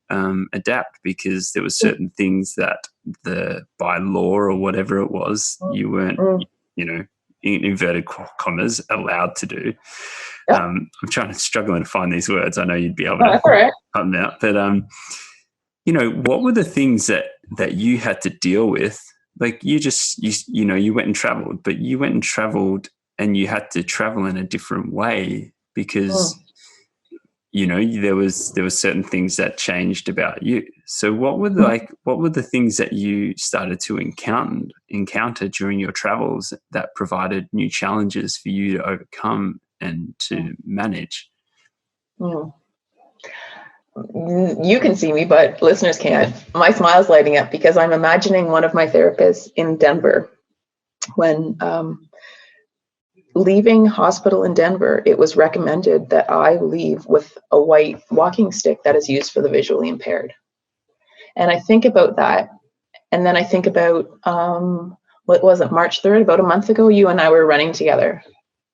adapt, because there were certain things that by law or whatever it was, you weren't, in inverted commas, allowed to do. Yep. I'm struggling to find these words. I know you'd be able to cut them out, but what were the things that you had to deal with? Like you went and traveled, but you went and traveled and you had to travel in a different way, because there was certain things that changed about you. So what were the things that you started to encounter during your travels that provided new challenges for you to overcome and to manage? You can see me, but listeners can't. My smile's lighting up because I'm imagining one of my therapists in Denver when leaving hospital in Denver. It was recommended that I leave with a white walking stick that is used for the visually impaired. And I think about that. And then I think about, what was it, March 3rd, about a month ago, you and I were running together.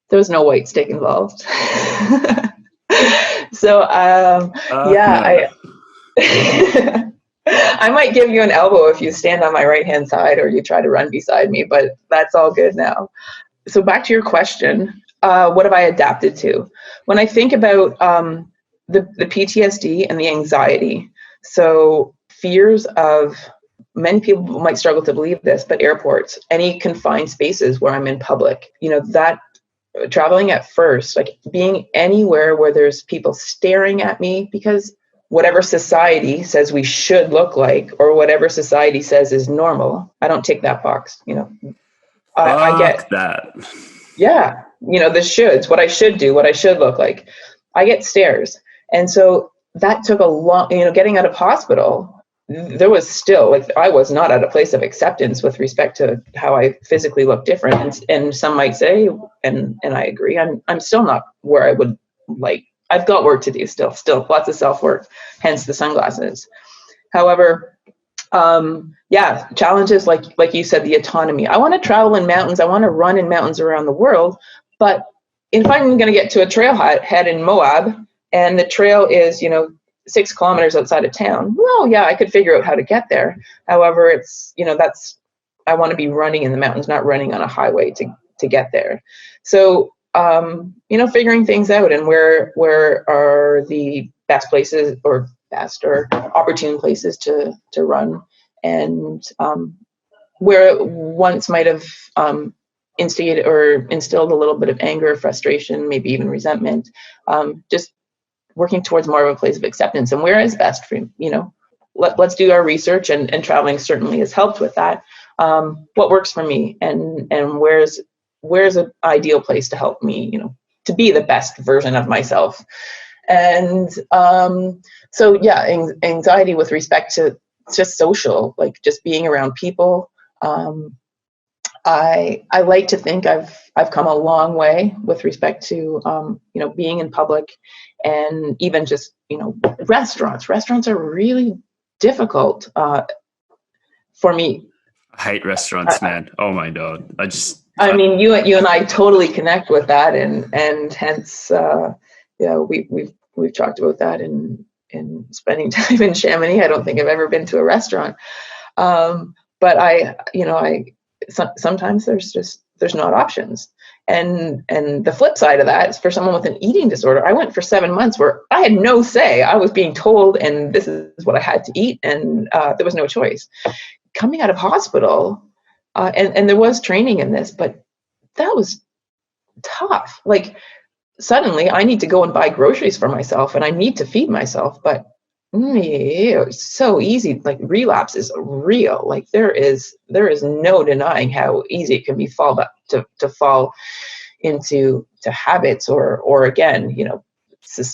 There was no white stick involved. So, I might give you an elbow if you stand on my right-hand side or you try to run beside me, but that's all good now. So back to your question, what have I adapted to? When I think about the PTSD and the anxiety, so fears of, many people might struggle to believe this, but airports, any confined spaces where I'm in public, that traveling at first, like being anywhere where there's people staring at me, because whatever society says we should look like, or whatever society says is normal, I don't tick that box. I get that. Yeah. The shoulds, what I should do, what I should look like. I get stares. And so that took a long, getting out of hospital, there was still, like, I was not at a place of acceptance with respect to how I physically look different. And some might say, and I agree, I'm still not where I would like. I've got work to do still lots of self-work, hence the sunglasses. However, challenges like you said, the autonomy. I want to travel in mountains. I want to run in mountains around the world. But if I'm going to get to a trailhead in Moab and the trail is, 6 kilometers outside of town, well, yeah, I could figure out how to get there. However, it's, I want to be running in the mountains, not running on a highway to get there. So, figuring things out, and where are the best places or opportune places to run, and where it once might have instigated or instilled a little bit of anger, frustration, maybe even resentment, just working towards more of a place of acceptance, and where is best for let's do our research, and traveling certainly has helped with that. What works for me, and where's an ideal place to help me to be the best version of myself. And so yeah, anxiety with respect to just social, like just being around people. I like to think I've come a long way with respect to being in public, and even just restaurants. Restaurants are really difficult for me. I hate restaurants, man. Oh my God. I mean, you and I totally connect with that, and hence, we've talked about that in spending time in Chamonix. I don't think I've ever been to a restaurant, but sometimes there's not options, and the flip side of that is for someone with an eating disorder. I went for 7 months where I had no say. I was being told, and this is what I had to eat, and there was no choice. Coming out of hospital. And there was training in this, but that was tough. Like suddenly I need to go and buy groceries for myself, and I need to feed myself, but it's so easy. Like relapse is real. Like there is no denying how easy it can be to fall into habits or again,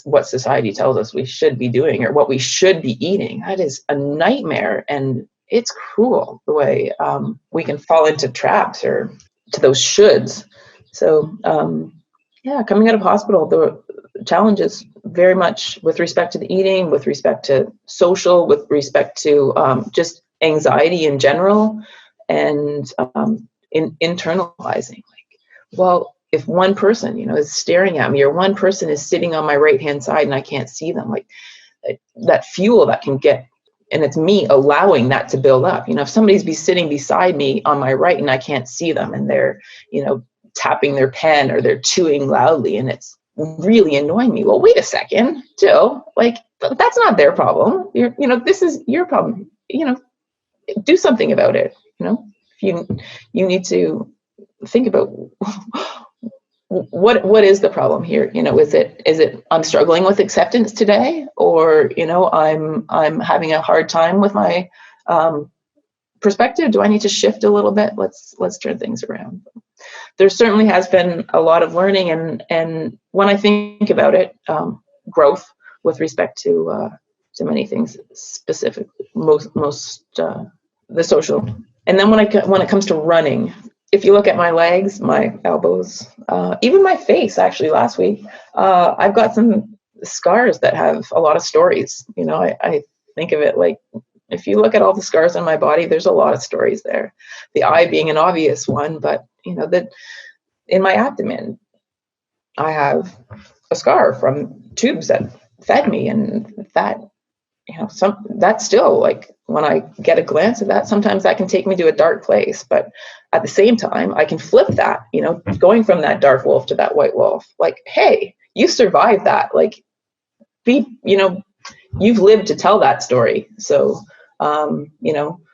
what society tells us we should be doing or what we should be eating. That is a nightmare, and it's cruel the way we can fall into traps or to those shoulds. So coming out of hospital, the challenges very much with respect to the eating, with respect to social, with respect to just anxiety in general, and in internalizing. Like, well, if one person, is staring at me, or one person is sitting on my right-hand side and I can't see them, like that fuel that can get. And it's me allowing that to build up. If somebody's sitting beside me on my right and I can't see them, and they're, tapping their pen or they're chewing loudly, and it's really annoying me. Well, wait a second, Jill, like that's not their problem. This is your problem. Do something about it. You need to think about what is the problem here. Is it I'm struggling with acceptance today, or I'm having a hard time with my perspective? Do I need to shift a little bit? Let's turn things around. There certainly has been a lot of learning, and when I think about it, growth with respect to many things, specifically most the social. And then when it comes to running, if you look at my legs, my elbows, even my face, actually last week, I've got some scars that have a lot of stories. I think of it like, if you look at all the scars on my body, there's a lot of stories there. The eye being an obvious one, but that in my abdomen, I have a scar from tubes that fed me, and that, that's still, like, when I get a glance at that, sometimes that can take me to a dark place. But at the same time, I can flip that, going from that dark wolf to that white wolf. Like, hey, you survived that. Like, you've lived to tell that story. So,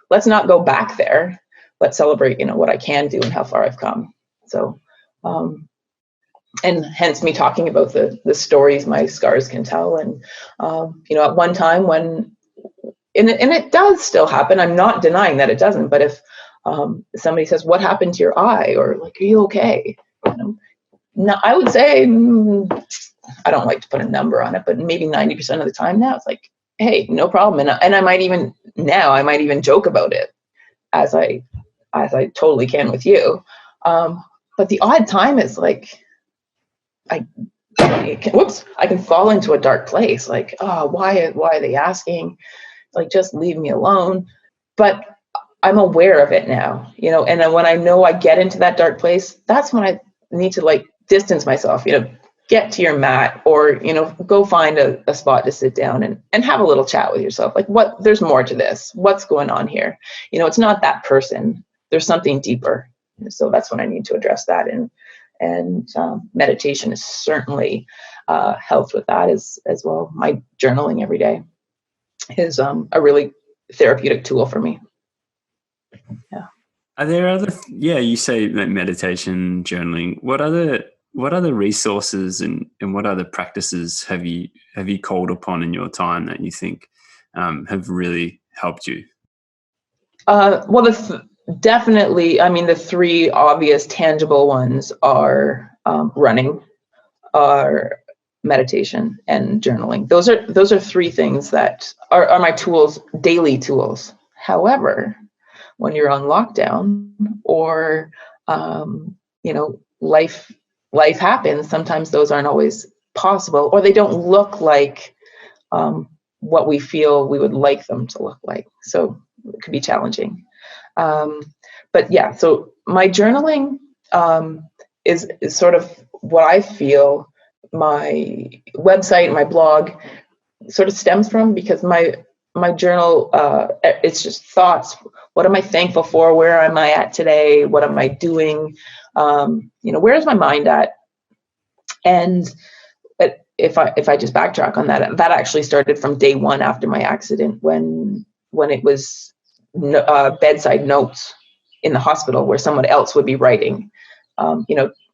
let's not go back there. Let's celebrate, what I can do and how far I've come. So, and hence me talking about the stories my scars can tell. And, at one time when, and it does still happen, I'm not denying that it doesn't, but if somebody says, what happened to your eye? Or like, are you okay? No, I would say, I don't like to put a number on it, but maybe 90% of the time now it's like, hey, no problem. And I might even joke about it as I totally can with you. But the odd time is like, I can fall into a dark place. Like, oh, why are they asking? Like, just leave me alone. But I'm aware of it now, and then when I know I get into that dark place, that's when I need to, like, distance myself, get to your mat, or, go find a spot to sit down and have a little chat with yourself. Like, there's more to this. What's going on here? It's not that person. There's something deeper. So that's when I need to address that. And meditation has certainly helped with that as well. My journaling every day is a really therapeutic tool for me. Yeah. Are there other? Yeah, you say that meditation, journaling. What other resources and what other practices have you called upon in your time that you think have really helped you? Well, definitely. I mean, the three obvious, tangible ones are running. are meditation and journaling. Those are three things that are my tools, daily tools. However, when you're on lockdown or life happens, sometimes those aren't always possible, or they don't look like what we feel we would like them to look like. So it could be challenging. But yeah, so my journaling is sort of what I feel my website, my blog sort of stems from, because my journal, it's just thoughts. What am I thankful for? Where am I at today? What am I doing? Where's my mind at? And if I just backtrack on that actually started from day one after my accident, when it was bedside notes in the hospital where someone else would be writing,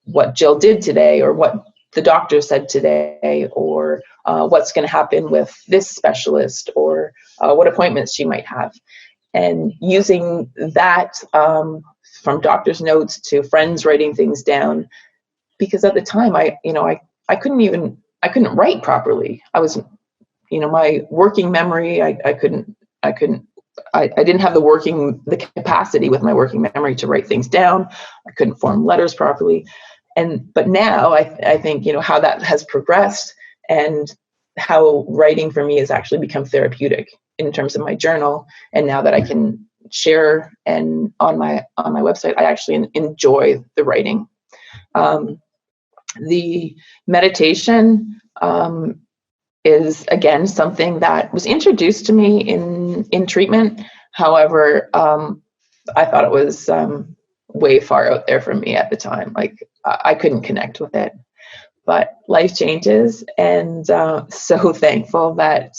what Jill did today, or what the doctor said today, or what's going to happen with this specialist, or what appointments she might have. And using that, from doctor's notes to friends writing things down, because at the time I couldn't write properly. I was, my working memory, I didn't have the capacity with my working memory to write things down. I couldn't form letters properly. But now I think, how that has progressed, and how writing for me has actually become therapeutic in terms of my journal. And now that I can share and on my website, I actually enjoy the writing. The meditation is, again, something that was introduced to me in treatment. However, I thought it was way far out there for me at the time. Like, I couldn't connect with it. But life changes, and so thankful that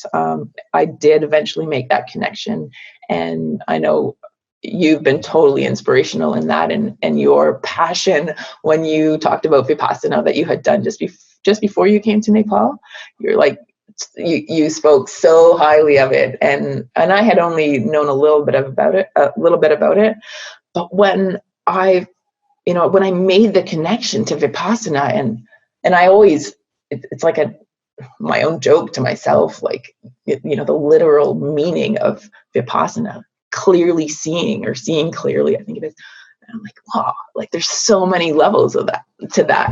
I did eventually make that connection. And I know you've been totally inspirational in that, and your passion when you talked about Vipassana that you had done just before you came to Nepal. You're like, you spoke so highly of it, and I had only known a little bit about it. But when I made the connection to Vipassana, and I always, it's like my own joke to myself, like, the literal meaning of Vipassana, clearly seeing, or seeing clearly, I think it is. And I'm like, wow, like, there's so many levels of that.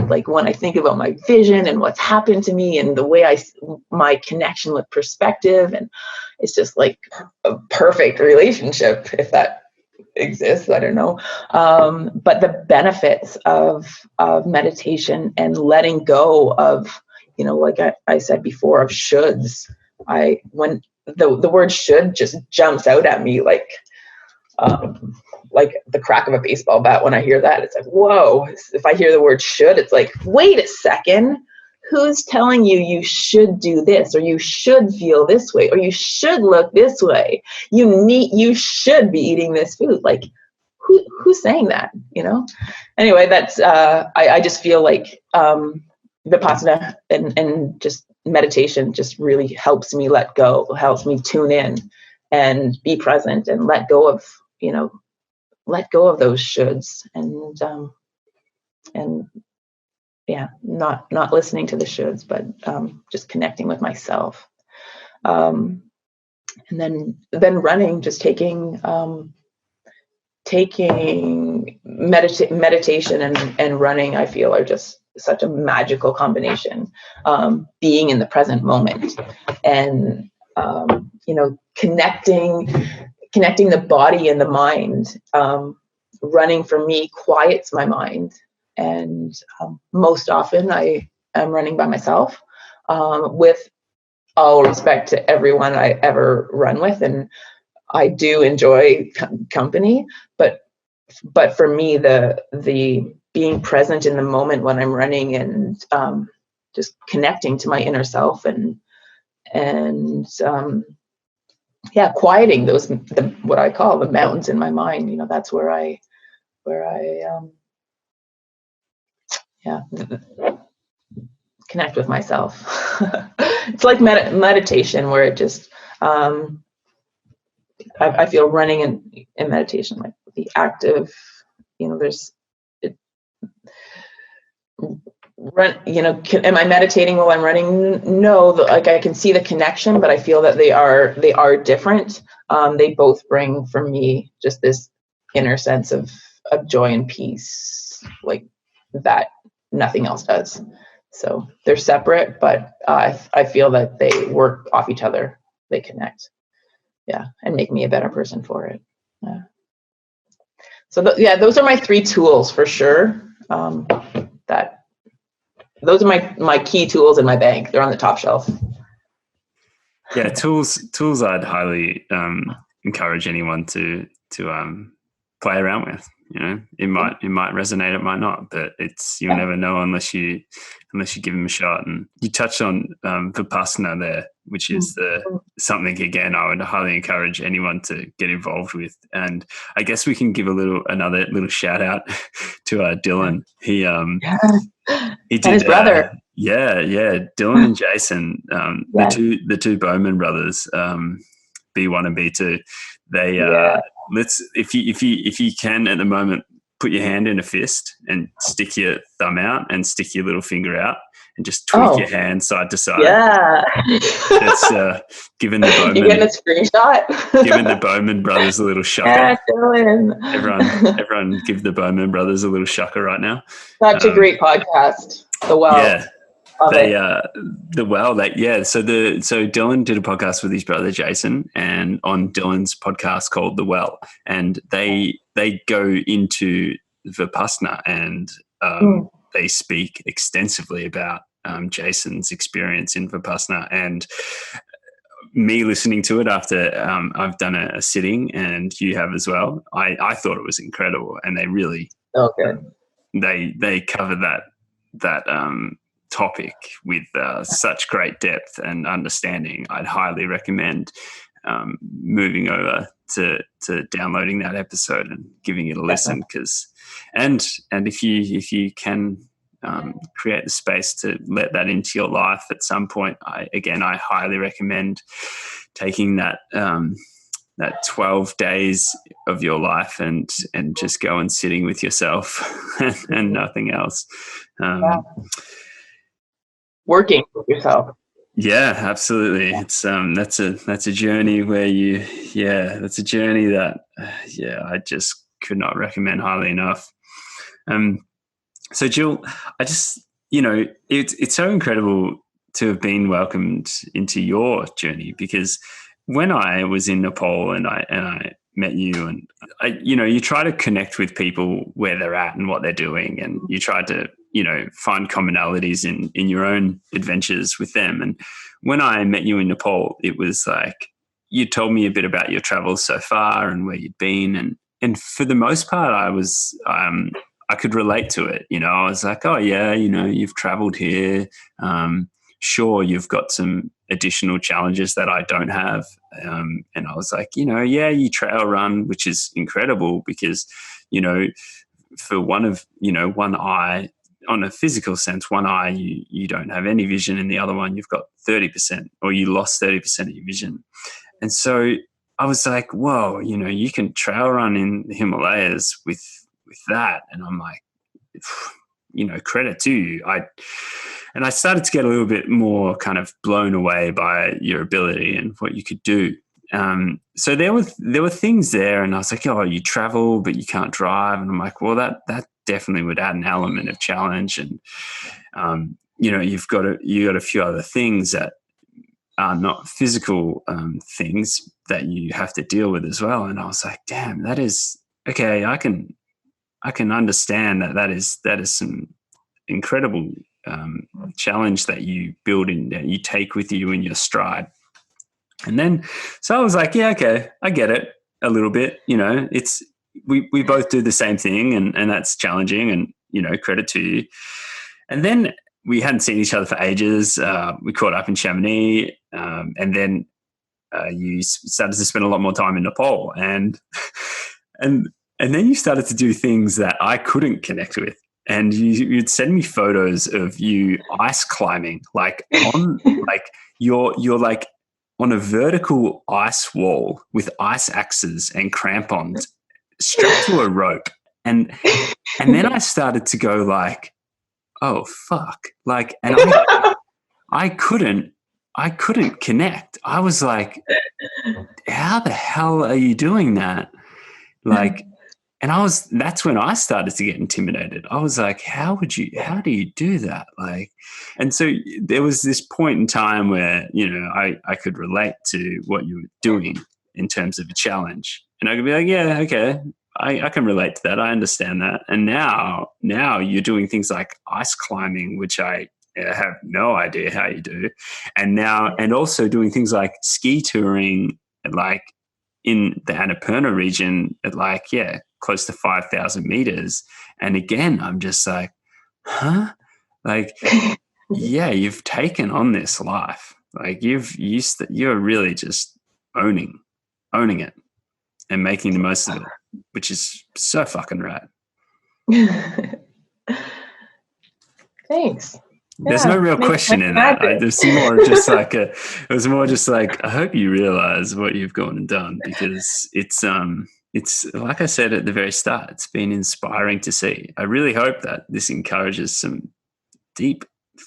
Like, when I think about my vision and what's happened to me, and the way my connection with perspective, and it's just like a perfect relationship, if that exists, I don't know. But the benefits of meditation and letting go of, like I said before, of shoulds. When the word should just jumps out at me like the crack of a baseball bat. When I hear that, it's like, whoa. If I hear the word should, it's like, wait a second. Who's telling you should do this, or you should feel this way, or you should look this way? You should be eating this food. Like, who's saying that? Anyway, that's I just feel like Vipassana and just meditation just really helps me let go, helps me tune in and be present, and let go of those shoulds, and yeah, not listening to the shoulds, but just connecting with myself. And then running, just taking meditation and running, I feel, are just such a magical combination. Being in the present moment, and connecting the body and the mind. Running for me quiets my mind. And most often I am running by myself, with all respect to everyone I ever run with. And I do enjoy company, but for me, the being present in the moment when I'm running, and just connecting to my inner self, and quieting what I call the mountains in my mind. That's where I connect with myself. It's like meditation, where it just, I feel running in meditation, like the active, run, am I meditating while I'm running? No, like I can see the connection, but I feel that they are different. They both bring for me just this inner sense of joy and peace, like that nothing else does. So they're separate, but I feel that they work off each other. They connect, yeah, and make me a better person for it. Yeah. So those are my 3 tools for sure. Those are my key tools in my bag. They're on the top shelf. Yeah, tools. I'd highly encourage anyone to play around with. It might resonate, it might not, but you'll never know unless you give them a shot. And you touched on Vipassana there, which is something again I would highly encourage anyone to get involved with. And I guess we can give another little shout out to Dylan. He did, and his brother. Dylan and Jason, the two Bowman brothers, B1 and B2. They let's if you can at the moment, put your hand in a fist and stick your thumb out and stick your little finger out and just tweak your hand side to side. Yeah. That's giving the Bowman. You getting a screenshot? Giving the Bowman brothers a little shucker. Yeah, Dylan. Everyone give the Bowman brothers a little shucker right now. Such a great podcast. The Well. Yeah. So Dylan did a podcast with his brother Jason, and on Dylan's podcast called The Well, and they go into Vipassana and they speak extensively about Jason's experience in Vipassana, and me listening to it after I've done a sitting, and you have as well. I thought it was incredible, and they really they cover that topic with such great depth and understanding. I'd highly recommend moving over to downloading that episode and giving it a listen, because and if you can create the space to let that into your life at some point, I highly recommend taking that 12 days of your life and just go and sitting with yourself and nothing else. Working with yourself. Yeah, absolutely. It's that's a journey where that's a journey that I just could not recommend highly enough. So Jill, I just it's so incredible to have been welcomed into your journey, because when I was in Nepal and I met you, and you try to connect with people where they're at and what they're doing, and you try to find commonalities in your own adventures with them. And when I met you in Nepal, it was like you told me a bit about your travels so far and where you'd been, and for the most part, I could relate to it. I was like, oh yeah, you've traveled here. Sure, you've got some additional challenges that I don't have. And I was like, you trail run, which is incredible because, for one eye, on a physical sense, one eye, you don't have any vision, and the other one, you've got 30%, or you lost 30% of your vision. And so I was like, whoa, you can trail run in the Himalayas with that. And I'm like, credit to you. And I started to get a little bit more kind of blown away by your ability and what you could do. So there were things there, and I was like, oh, you travel, but you can't drive. And I'm like, well, that definitely would add an element of challenge. And, you've got a few other things that are not physical things that you have to deal with as well. And I was like, damn, that is okay. I can understand that is some incredible challenge that you build in, that you take with you in your stride. And then, so I was like, yeah, okay, I get it a little bit. It's we both do the same thing, and that's challenging, and credit to you. And then we hadn't seen each other for ages. We caught up in Chamonix, and then you started to spend a lot more time in Nepal, and then you started to do things that I couldn't connect with. And you'd send me photos of you ice climbing, you're like on a vertical ice wall with ice axes and crampons strapped to a rope. And then I started to go like, oh fuck, like, and I couldn't connect. I was like, how the hell are you doing that? Like, and that's when I started to get intimidated. I was like, how do you do that? Like, and so there was this point in time where, I could relate to what you were doing in terms of a challenge. And I could be like, yeah, okay, I can relate to that. I understand that. And now you're doing things like ice climbing, which I have no idea how you do. And also doing things like ski touring, like in the Annapurna region at close to 5,000 meters. And again, I'm just like, huh? Like, yeah, you've taken on this life. Like you're really just owning it and making the most of it, which is so fucking rad. Thanks. There's no real question in that. It was more just like, I hope you realize what you've gone and done, because it's like I said at the very start, it's been inspiring to see. I really hope that this encourages some deep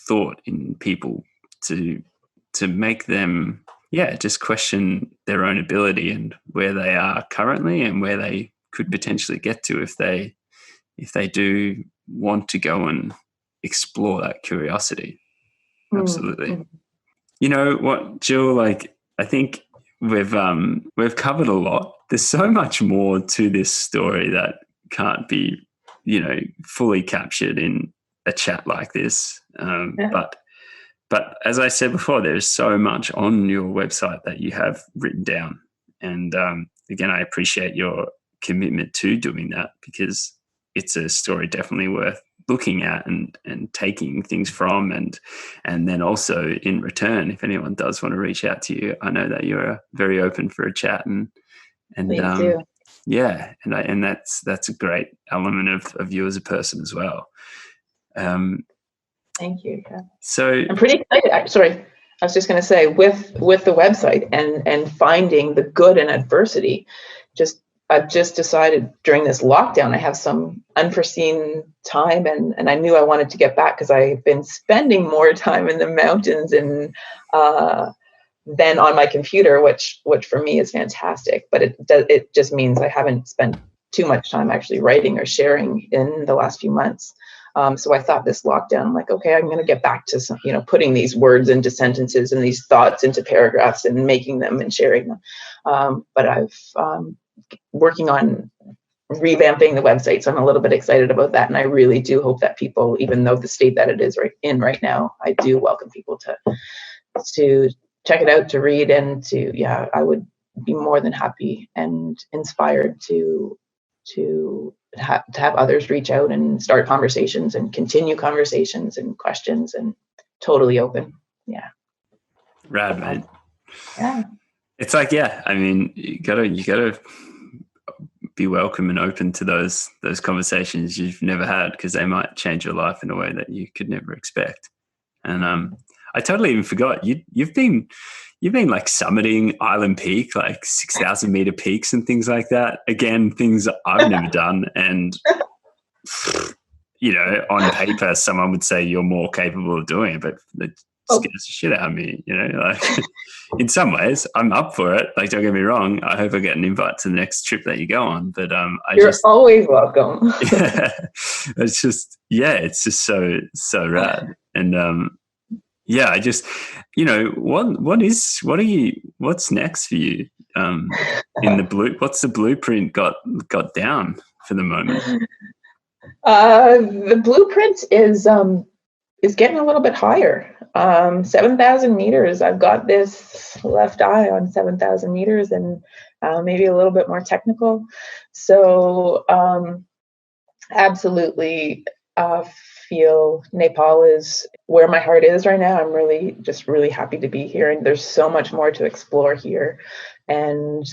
thought in people to make them, just question their own ability and where they are currently and where they could potentially get to if they do want to go and explore that curiosity. Absolutely. Mm-hmm. You know what, Jill, like, I think we've covered a lot. There's so much more to this story that can't be, fully captured in a chat like this. But as I said before, there's so much on your website that you have written down. And again, I appreciate your commitment to doing that, because it's a story definitely worth looking at and taking things from, and then also in return, if anyone does want to reach out to you, I know that you're very open for a chat, and Please do. Yeah, and that's a great element of you as a person as well. Thank you. Yeah. So I'm pretty excited. Sorry, I was just going to say, with the website and finding the good in adversity, I've just decided during this lockdown, I have some unforeseen time, and I knew I wanted to get back because I've been spending more time in the mountains and than on my computer, which for me is fantastic. But it just means I haven't spent too much time actually writing or sharing in the last few months. So I thought this lockdown, I'm like, okay, I'm going to get back to some, putting these words into sentences and these thoughts into paragraphs and making them and sharing them. But I've working on revamping the website, so I'm a little bit excited about that. And I really do hope that people, even though the state that it is right now, I do welcome people to check it out, to read, and I would be more than happy and inspired to have others reach out and start conversations and continue conversations and questions, and totally open. Yeah. Rad, man. Yeah. It's like, I mean, you gotta be welcome and open to those conversations you've never had, because they might change your life in a way that you could never expect. And I totally even forgot you've been like summiting Island Peak, like 6,000 meter peaks and things like that. Again, things I've never done. And, on paper, someone would say you're more capable of doing it, but it scares the shit out of me, like in some ways I'm up for it. Like, don't get me wrong. I hope I get an invite to the next trip that you go on, but you're always welcome. It's just so rad. And, I just, what's next for you in the what's the blueprint got down for the moment? The blueprint is getting a little bit higher. 7,000 meters. I've got this left eye on 7,000 meters, and maybe a little bit more technical. So absolutely feel Nepal is where my heart is right now. I'm really happy to be here, and there's so much more to explore here, and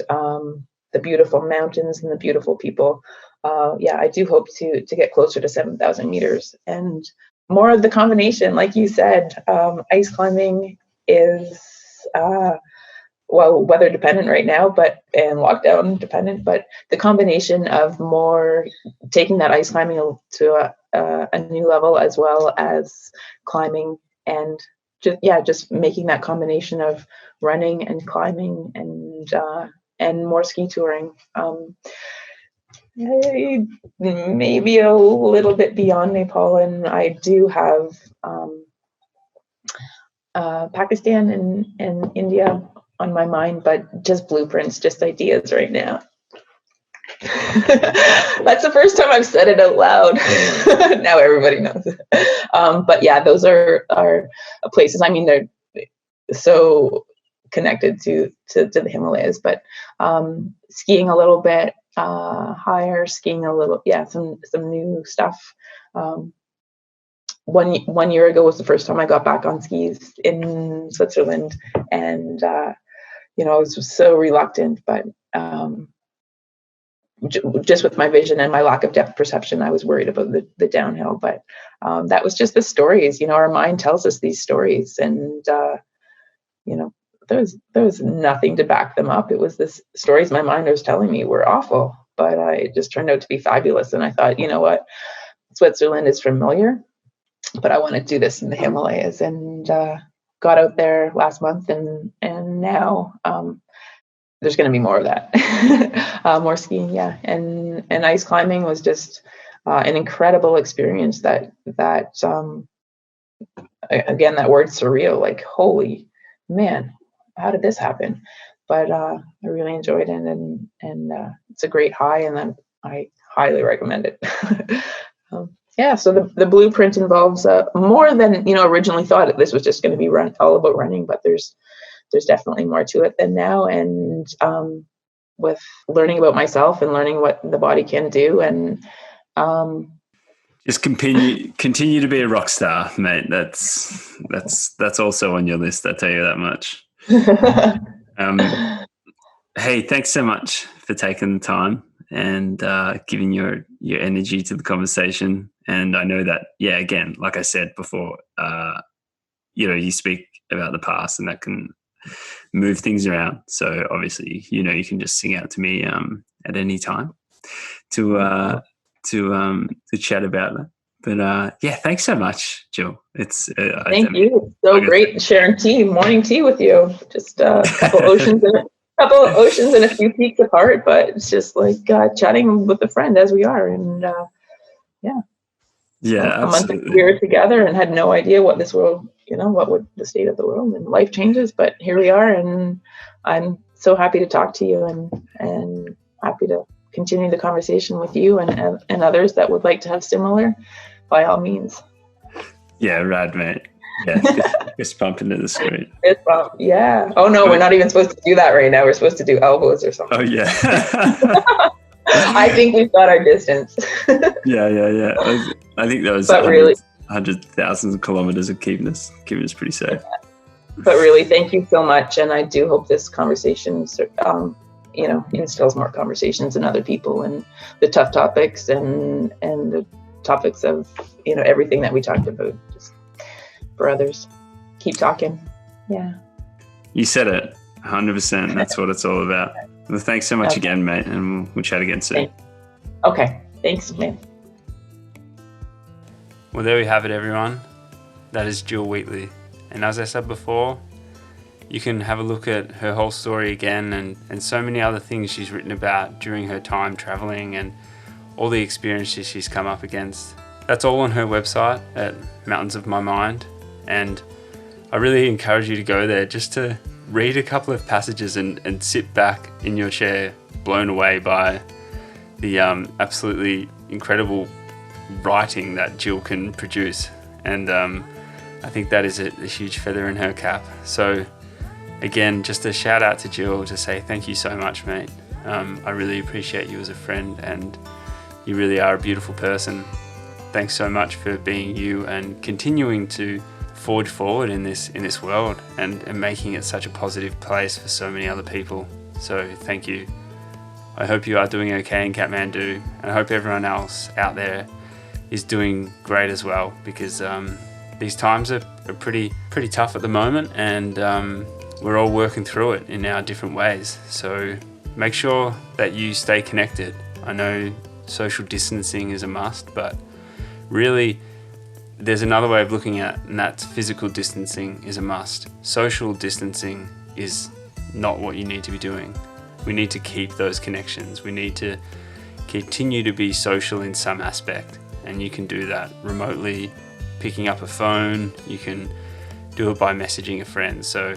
the beautiful mountains and the beautiful people. I do hope to get closer to 7,000 meters, and more of the combination, like you said. Ice climbing is well, weather dependent right now, and lockdown dependent, but the combination of more taking that ice climbing to a new level, as well as climbing, and just making that combination of running and climbing and more ski touring. Maybe a little bit beyond Nepal, and I do have Pakistan and India on my mind, but just blueprints, just ideas right now. That's the first time I've said it out loud. Now everybody knows. But yeah, those are places. I mean, they're so connected to the Himalayas, but skiing a little bit higher, skiing a little, some new stuff. 1 year ago was the first time I got back on skis in Switzerland, and I was so reluctant, but just with my vision and my lack of depth perception, I was worried about the downhill. But that was just the stories. Our mind tells us these stories, and there was nothing to back them up. It was this stories my mind was telling me were awful, but it just turned out to be fabulous. And I thought, you know what, Switzerland is familiar, but I want to do this in the Himalayas, and got out there last month, and now there's going to be more of that. More skiing, and ice climbing was just an incredible experience. That again, that word surreal, like, holy man, how did this happen? But I really enjoyed it, and it's a great high, and then I highly recommend it. So the blueprint involves more than originally thought. This was just going to be all about running, but there's definitely more to it than now. And with learning about myself and learning what the body can do, and just continue to be a rock star, mate. That's also on your list. I tell you that much. Hey, thanks so much for taking the time and giving your energy to the conversation. And I know that, again, like I said before, you speak about the past, and that can move things around. So obviously, you can just sing out to me at any time to chat about that. But thanks so much, Jill. Thank you. It's so great sharing morning tea with you. Just a couple oceans and a few peaks apart, but it's just like chatting with a friend as we are. And a month ago we were together and had no idea what this world, what would the state of the world, and life changes, but here we are, and I'm so happy to talk to you, and happy to continue the conversation with you and others that would like to have similar, by all means. Yeah, rad, mate. Yeah, fist bump into the screen. Fist bump, yeah. Oh no, we're not even supposed to do that right now. We're supposed to do elbows or something. Oh yeah. I think we've got our distance. Yeah. I think that was hundreds of thousands of kilometers of keeping us pretty safe. But really, thank you so much, and I do hope this conversation, instills more conversations in other people, and the tough topics and the topics of everything that we talked about, just for others. Keep talking. Yeah. You said it, 100%. That's what it's all about. Well, thanks so much again, mate, and we'll chat again soon. Okay. Thanks, man. Well, there we have it, everyone. That is Jill Wheatley. And as I said before, you can have a look at her whole story again, and so many other things she's written about during her time traveling, and all the experiences she's come up against. That's all on her website at Mountains of My Mind. And I really encourage you to go there just to read a couple of passages and sit back in your chair, blown away by the absolutely incredible writing that Jill can produce. And I think that is a huge feather in her cap. So again, just a shout out to Jill to say thank you so much, mate. I really appreciate you as a friend, and you really are a beautiful person. Thanks so much for being you and continuing to forge forward in this world and making it such a positive place for so many other people. So thank you. I hope you are doing okay in Kathmandu, and I hope everyone else out there is doing great as well, because these times are pretty tough at the moment, and we're all working through it in our different ways. So make sure that you stay connected. I know social distancing is a must, but really there's another way of looking at it, and that's physical distancing is a must. Social distancing is not what you need to be doing. We need to keep those connections. We need to continue to be social in some aspect, and you can do that remotely, picking up a phone. You can do it by messaging a friend. So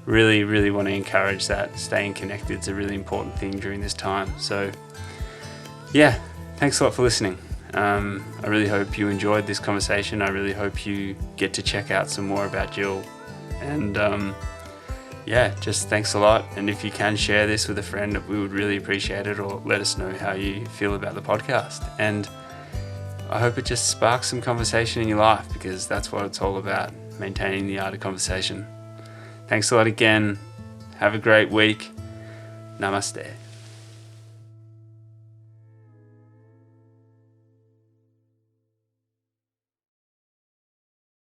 really want to encourage that. Staying connected is a really important thing during this time. So yeah, thanks a lot for listening. I really hope you enjoyed this conversation. I really hope you get to check out some more about Jill. And yeah, just thanks a lot. And if you can share this with a friend, we would really appreciate it, or let us know how you feel about the podcast. And I hope it just sparks some conversation in your life, because that's what it's all about, maintaining the art of conversation. Thanks a lot again. Have a great week. Namaste.